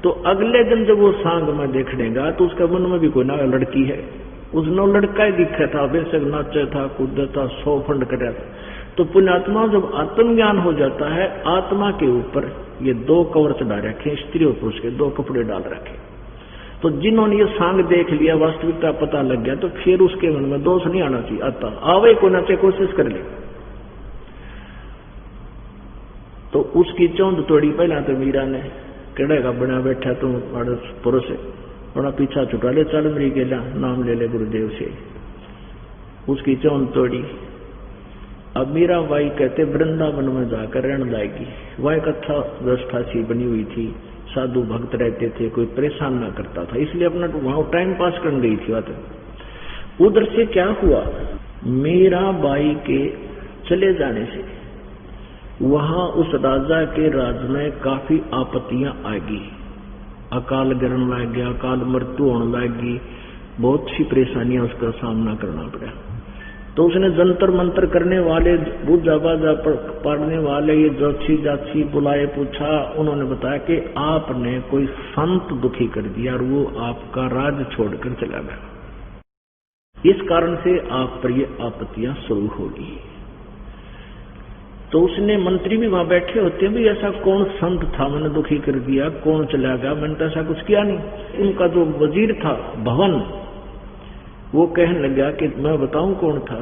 तो अगले दिन जब वो सांग में देखने गया तो उसके मन में भी कोई ना लड़की है, उसने लड़का ही दिखा था, बेशक नाचा था, कूदा था, 100 फंड कर रहा था। तो पुण्यात्मा जब आत्मज्ञान हो जाता है, आत्मा के ऊपर ये 2 कवर चढ़ा रखे, स्त्री और पुरुष के 2 कपड़े डाल रखे। तो जिन्होंने ये सांग देख लिया, वास्तविकता पता लग गया, तो फिर उसके मन में दोष नहीं आना चाहिए, आता आवे को ना चाहिए, कोशिश कर ले। तो उसकी चौंध तोड़ी। पहला तो मीरा ने कड़े का बना बैठा, तुम पुरुष बड़ा पीछा छुटा ले, चल मेरी गेला नाम ले ले गुरुदेव से, उसकी चौंध तोड़ी। अब मीरा बाई कहते वृंदावन में जाकर रहने लाएगी, वह एक अच्छा व्यवस्था सी बनी हुई थी, साधु भक्त रहते थे, कोई परेशान ना करता था, इसलिए अपना वहां टाइम पास करने गई थी बात। उधर से क्या हुआ, मीरा बाई के चले जाने से वहां उस राजा के राज में काफी आपत्तियां आ गई, अकाल गिरने लग गया, अकाल मृत्यु होने लगी, बहुत सी परेशानियां उसका सामना करना पड़ा। तो उसने जंतर मंतर करने वाले, बूझा बाजा पढ़ने वाले, ये जोशी जाची बुलाए, पूछा। उन्होंने बताया कि आपने कोई संत दुखी कर दिया और वो आपका राज छोड़कर चला गया, इस कारण से आप पर ये आपत्तियां शुरू होगी। तो उसने, मंत्री भी वहां बैठे होते हैं, भी ऐसा कौन संत था मैंने दुखी कर दिया, कौन चला गया, मैंने तो ऐसा कुछ किया नहीं। उनका जो वजीर था भवन, वो कहने लगा कि मैं बताऊं कौन था,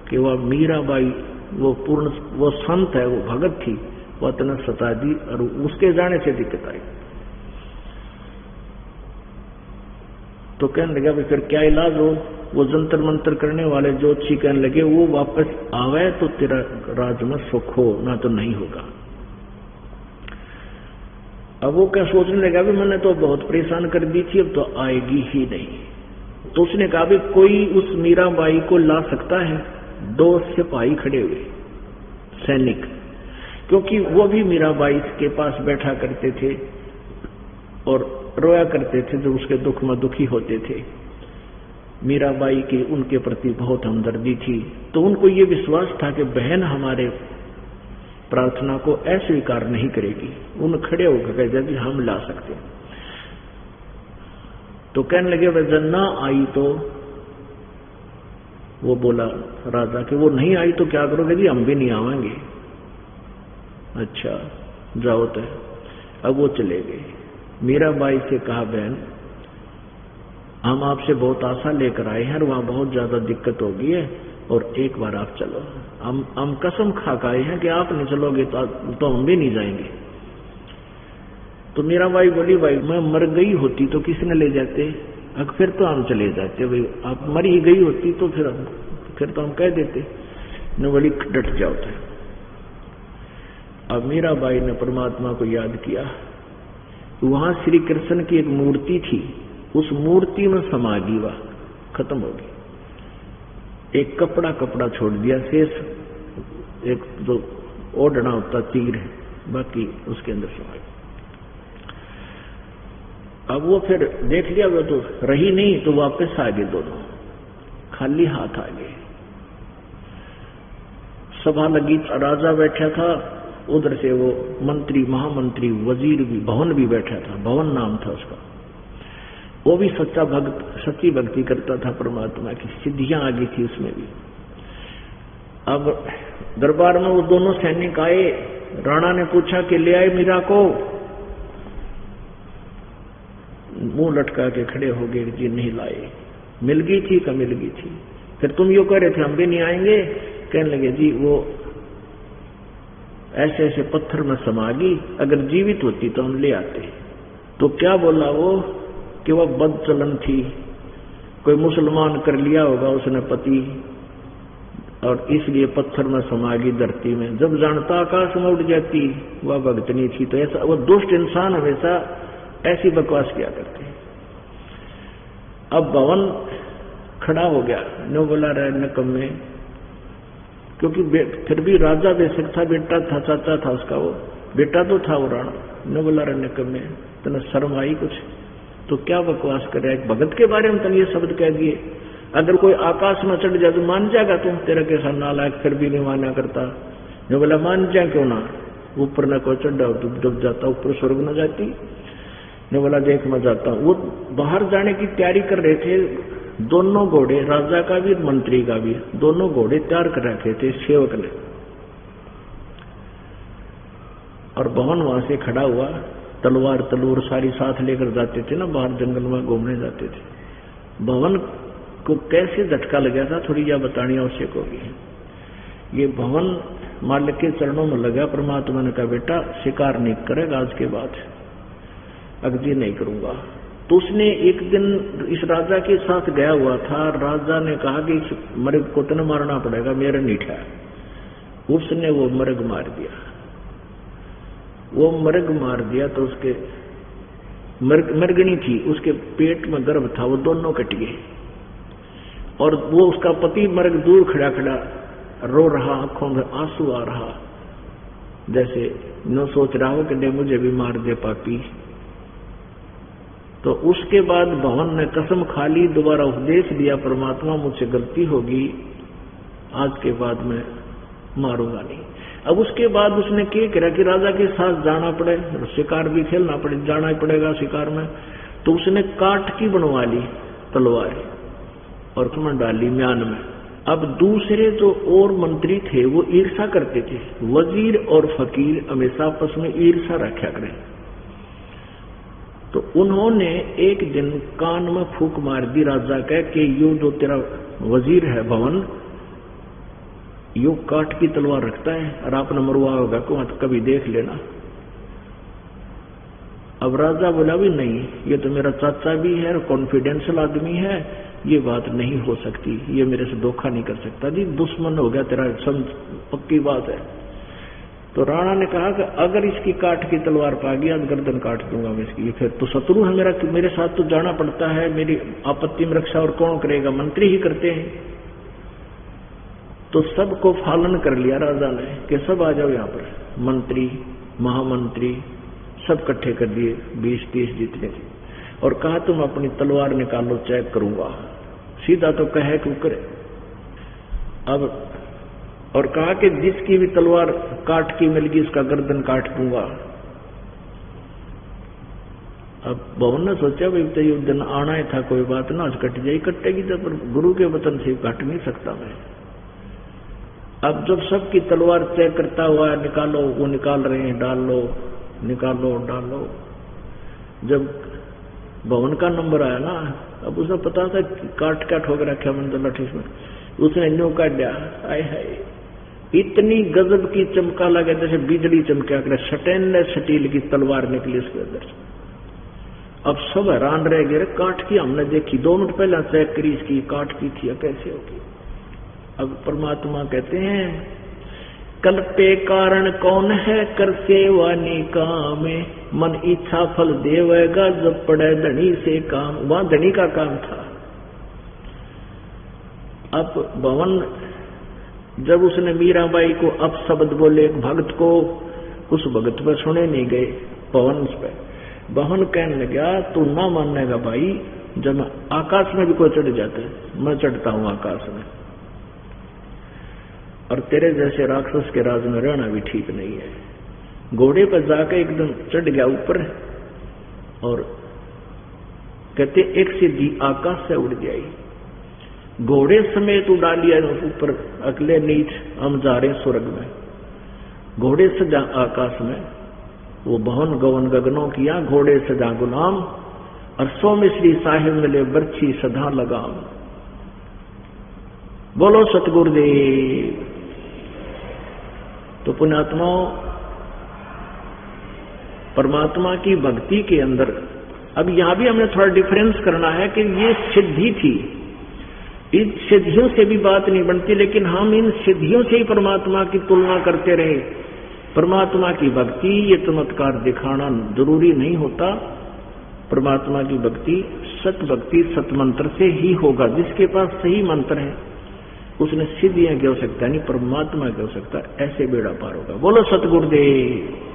कि वह मीराबाई, वो संत है, वो भगत थी, वह इतना सता दी और उसके जाने से दिक्कत आई। तो कहने लगा भाई फिर क्या इलाज हो। वो जंतर मंतर करने वाले ज्योतिषी कहने लगे वो वापस आवे तो तेरा राज में सुख हो, ना तो नहीं होगा। अब वो क्या सोचने लगा भी मैंने तो बहुत परेशान कर दी थी, अब तो आएगी ही नहीं। तो उसने कहा भी कोई उस मीराबाई को ला सकता है? 2 सिपाही खड़े हुए, सैनिक, क्योंकि वो भी मीराबाई के पास बैठा करते थे और रोया करते थे जब उसके दुख में दुखी होते थे। मीराबाई की उनके प्रति बहुत हमदर्दी थी, तो उनको ये विश्वास था कि बहन हमारे प्रार्थना को अस्वीकार नहीं करेगी। उन खड़े होकर कह दिया हम ला सकते हैं। तो कहने लगे वह जब ना आई तो, वो बोला राजा कि वो नहीं आई तो क्या करोगे? जी हम भी नहीं आवेंगे। अच्छा जाओ तो। अब वो चले गए। मीराबाई से कहा बहन हम आपसे बहुत आशा लेकर आए हैं और वहां बहुत ज्यादा दिक्कत हो गई है और एक बार आप चलो। हम कसम खा के आए हैं कि आप नहीं चलोगे तो हम भी नहीं जाएंगे। तो मीराबाई बोली भाई मैं मर गई होती तो किसने ले जाते, अब फिर तो हम चले जाते, भाई आप मरी ही गई होती तो फिर तो हम कह देते। न बोली डट जाओ थे। अब मीराबाई ने परमात्मा को याद किया। वहां श्री कृष्ण की एक मूर्ति थी, उस मूर्ति में समा गई, वह खत्म हो गई। एक कपड़ा छोड़ दिया, शेष एक जो ओढ़ना होता तीर है, बाकी उसके अंदर समा गई। अब वो फिर देख लिया वो तो रही नहीं, तो वापस आ गए, दोनों खाली हाथ आ गए। सभा लगी, राजा बैठा था, उधर से वो मंत्री, महामंत्री, वजीर भी, भवन भी बैठा था, भवन नाम था उसका। वो भी सच्चा भक्त, सच्ची भक्ति करता था परमात्मा की, सिद्धियां आ गई थी उसमें भी। अब दरबार में वो दोनों सैनिक आए। राणा ने पूछा कि ले आए मीरा को? मुंह लटका के खड़े हो गए, जी नहीं लाए। मिल गई थी का मिल गई थी। फिर तुम यो कह रहे थे हम भी नहीं आएंगे। कहने लगे जी वो ऐसे ऐसे पत्थर में समा गई, अगर जीवित होती तो हम ले आते। तो क्या बोला वो कि वह बदचलन थी, कोई मुसलमान कर लिया होगा उसने पति, और इसलिए पत्थर में समा गई धरती में। जब जानता आकाश में उड़ जाती, वह भगतनी थी। तो ऐसा वो दुष्ट इंसान हमेशा ऐसी बकवास किया करते हैं। अब भवन खड़ा हो गया, नो बोला रहे निकम्मे, क्योंकि फिर भी राजा बेशक था, बेटा था, चाचा था उसका, वो बेटा तो था वो राणा। नो बोला रहे निकम्मे, तने शर्म आई कुछ? तो क्या बकवास कर रहा है, एक भगत के बारे में तने ये शब्द कह दिए। अगर कोई आकाश में चढ़ जाए तो मान जाएगा तुम? तेरा कैसा नालायक, फिर भी नहीं माना करता। नो बोला मान जाए क्यों ना, ऊपर न कोई चढ़ जाओ तो डूब जाता, ऊपर स्वर्ग न जाती। ने बोला देख मैं जाता हूं। वो बाहर जाने की तैयारी कर रहे थे, दोनों घोड़े, राजा का भी मंत्री का भी, दोनों घोड़े तैयार कर रखे थे सेवक ने। और भवन वहां से खड़ा हुआ, तलवार तलूर सारी साथ लेकर जाते थे ना, बाहर जंगल में घूमने जाते थे। भवन को कैसे झटका लगा था थोड़ी यह बतानी आवश्यक होगी। ये भवन मालिक के चरणों में लगा। परमात्मा ने कहा बेटा शिकार नहीं करेगा आज के बाद। अगजी नहीं करूंगा। तो उसने एक दिन इस राजा के साथ गया हुआ था। राजा ने कहा कि इस मर्ग को तो मारना पड़ेगा, मेरा नीठा है। उसने वो मर्ग मार दिया। वो मर्ग मार दिया तो उसके मर्गनी थी, उसके पेट में गर्भ था, वो दोनों कट गए। और वो उसका पति मर्ग दूर खड़ा खड़ा रो रहा, आंखों में आंसू आ रहा, जैसे न सोच रहा हो कि नहीं मुझे भी मार दे पापी। तो उसके बाद भवन ने कसम खा ली, दोबारा उपदेश दिया, परमात्मा मुझसे गलती होगी, आज के बाद मैं मारूंगा नहीं। अब उसके बाद उसने क्या करा कि राजा के साथ जाना पड़े, शिकार भी खेलना पड़े, जाना ही पड़ेगा शिकार में। तो उसने काठ की बनवा ली तलवार और उसमें डाली म्यान में। अब दूसरे जो और मंत्री थे वो ईर्षा करते थे, वजीर और फकीर हमेशा आपस में ईर्षा रखा करें। तो उन्होंने एक दिन कान में फूंक मार दी राजा के कि यो जो तेरा वजीर है भवन, यो काठ की तलवार रखता है और आपने मरवा होगा को कभी देख लेना। अब राजा बोला भी नहीं, ये तो मेरा चाचा भी है और कॉन्फिडेंशियल आदमी है, ये बात नहीं हो सकती, ये मेरे से धोखा नहीं कर सकता जी, दुश्मन हो गया तेरा, पक्की बात है। तो राणा ने कहा कि अगर इसकी काठ की तलवार पा गया तो गर्दन काट दूंगा मैं इसकी, फिर तो शत्रु है मेरा, मेरे साथ तो जाना पड़ता है, मेरी आपत्ति में रक्षा और कौन करेगा, मंत्री ही करते हैं। तो सबको फालन कर लिया राजा ने कि सब आ जाओ यहाँ पर, मंत्री महामंत्री सब इकट्ठे कर दिए, 20-30 जितने थे, और कहा तुम अपनी तलवार निकालो, चेक करूंगा। सीधा तो कहे क्यों करे। अब और कहा कि जिसकी भी तलवार काट की मिलेगी उसका गर्दन काट दूंगा। अब भवन ने सोचा भाई तो ये दिन आना ही था, कोई बात ना, आज कट जाए, कटेगी तो, पर गुरु के वतन से कट नहीं सकता मैं। अब जब सबकी तलवार चेक करता हुआ निकालो, वो निकाल रहे हैं, डाल लो, निकालो, डालो। जब भवन का नंबर आया ना, अब उसे पता था कि काट क्या ठोक रखा मंदिर लाठी में, उसने न्यू काट दिया। आय हाय, इतनी गजब की चमका लगा जैसे बिजली चमका कर, स्टेनलेस स्टील की तलवार निकली उसके अंदर से। अब सब हैरान रह गए, काट की हमने देखी, 2 मिनट पहले चेक करी, इसकी काट की थी, कैसे होगी। अब परमात्मा कहते हैं कल्पे कारण कौन है, कर सेवा निकाम, मन इच्छा फल देवेगा, जब पड़े धनी से काम। वहां धनी का काम था। अब भवन जब उसने मीराबाई को अपशब्द बोले एक भक्त को, उस भक्त पर सुने नहीं गए पवन पे। भवन कहने लगा तू ना मानेगा भाई, जब आकाश में भी कोई चढ़ जाते, मैं चढ़ता हूं आकाश में, और तेरे जैसे राक्षस के राज में रहना भी ठीक नहीं है। घोड़े पर जाकर एकदम चढ़ गया ऊपर, और कहते एक सीधी आकाश से उड़ जाई, घोड़े समेत उड़ा लिया ऊपर, अगले नीच हम जा रहे स्वर्ग में, घोड़े से जा आकाश में। वो भवन गवन गगनों किया, घोड़े से जा गुलाम, और 100 मिश्री साहिब मिले बर्छी सदा लगाम। बोलो सतगुरुदेव। तो पुण्यात्माओं, परमात्मा की भक्ति के अंदर अब यहां भी हमें थोड़ा डिफरेंस करना है कि ये सिद्धि थी, इन सिद्धियों से भी बात नहीं बनती, लेकिन हम इन सिद्धियों से ही परमात्मा की तुलना करते रहे। परमात्मा की भक्ति ये चमत्कार दिखाना जरूरी नहीं होता। परमात्मा की भक्ति सत भक्ति सतमंत्र से ही होगा। जिसके पास सही मंत्र है उसने सिद्धियां की आवश्यकता नहीं, परमात्मा की आवश्यकता, ऐसे बेड़ा पार होगा। बोलो सतगुरुदेव।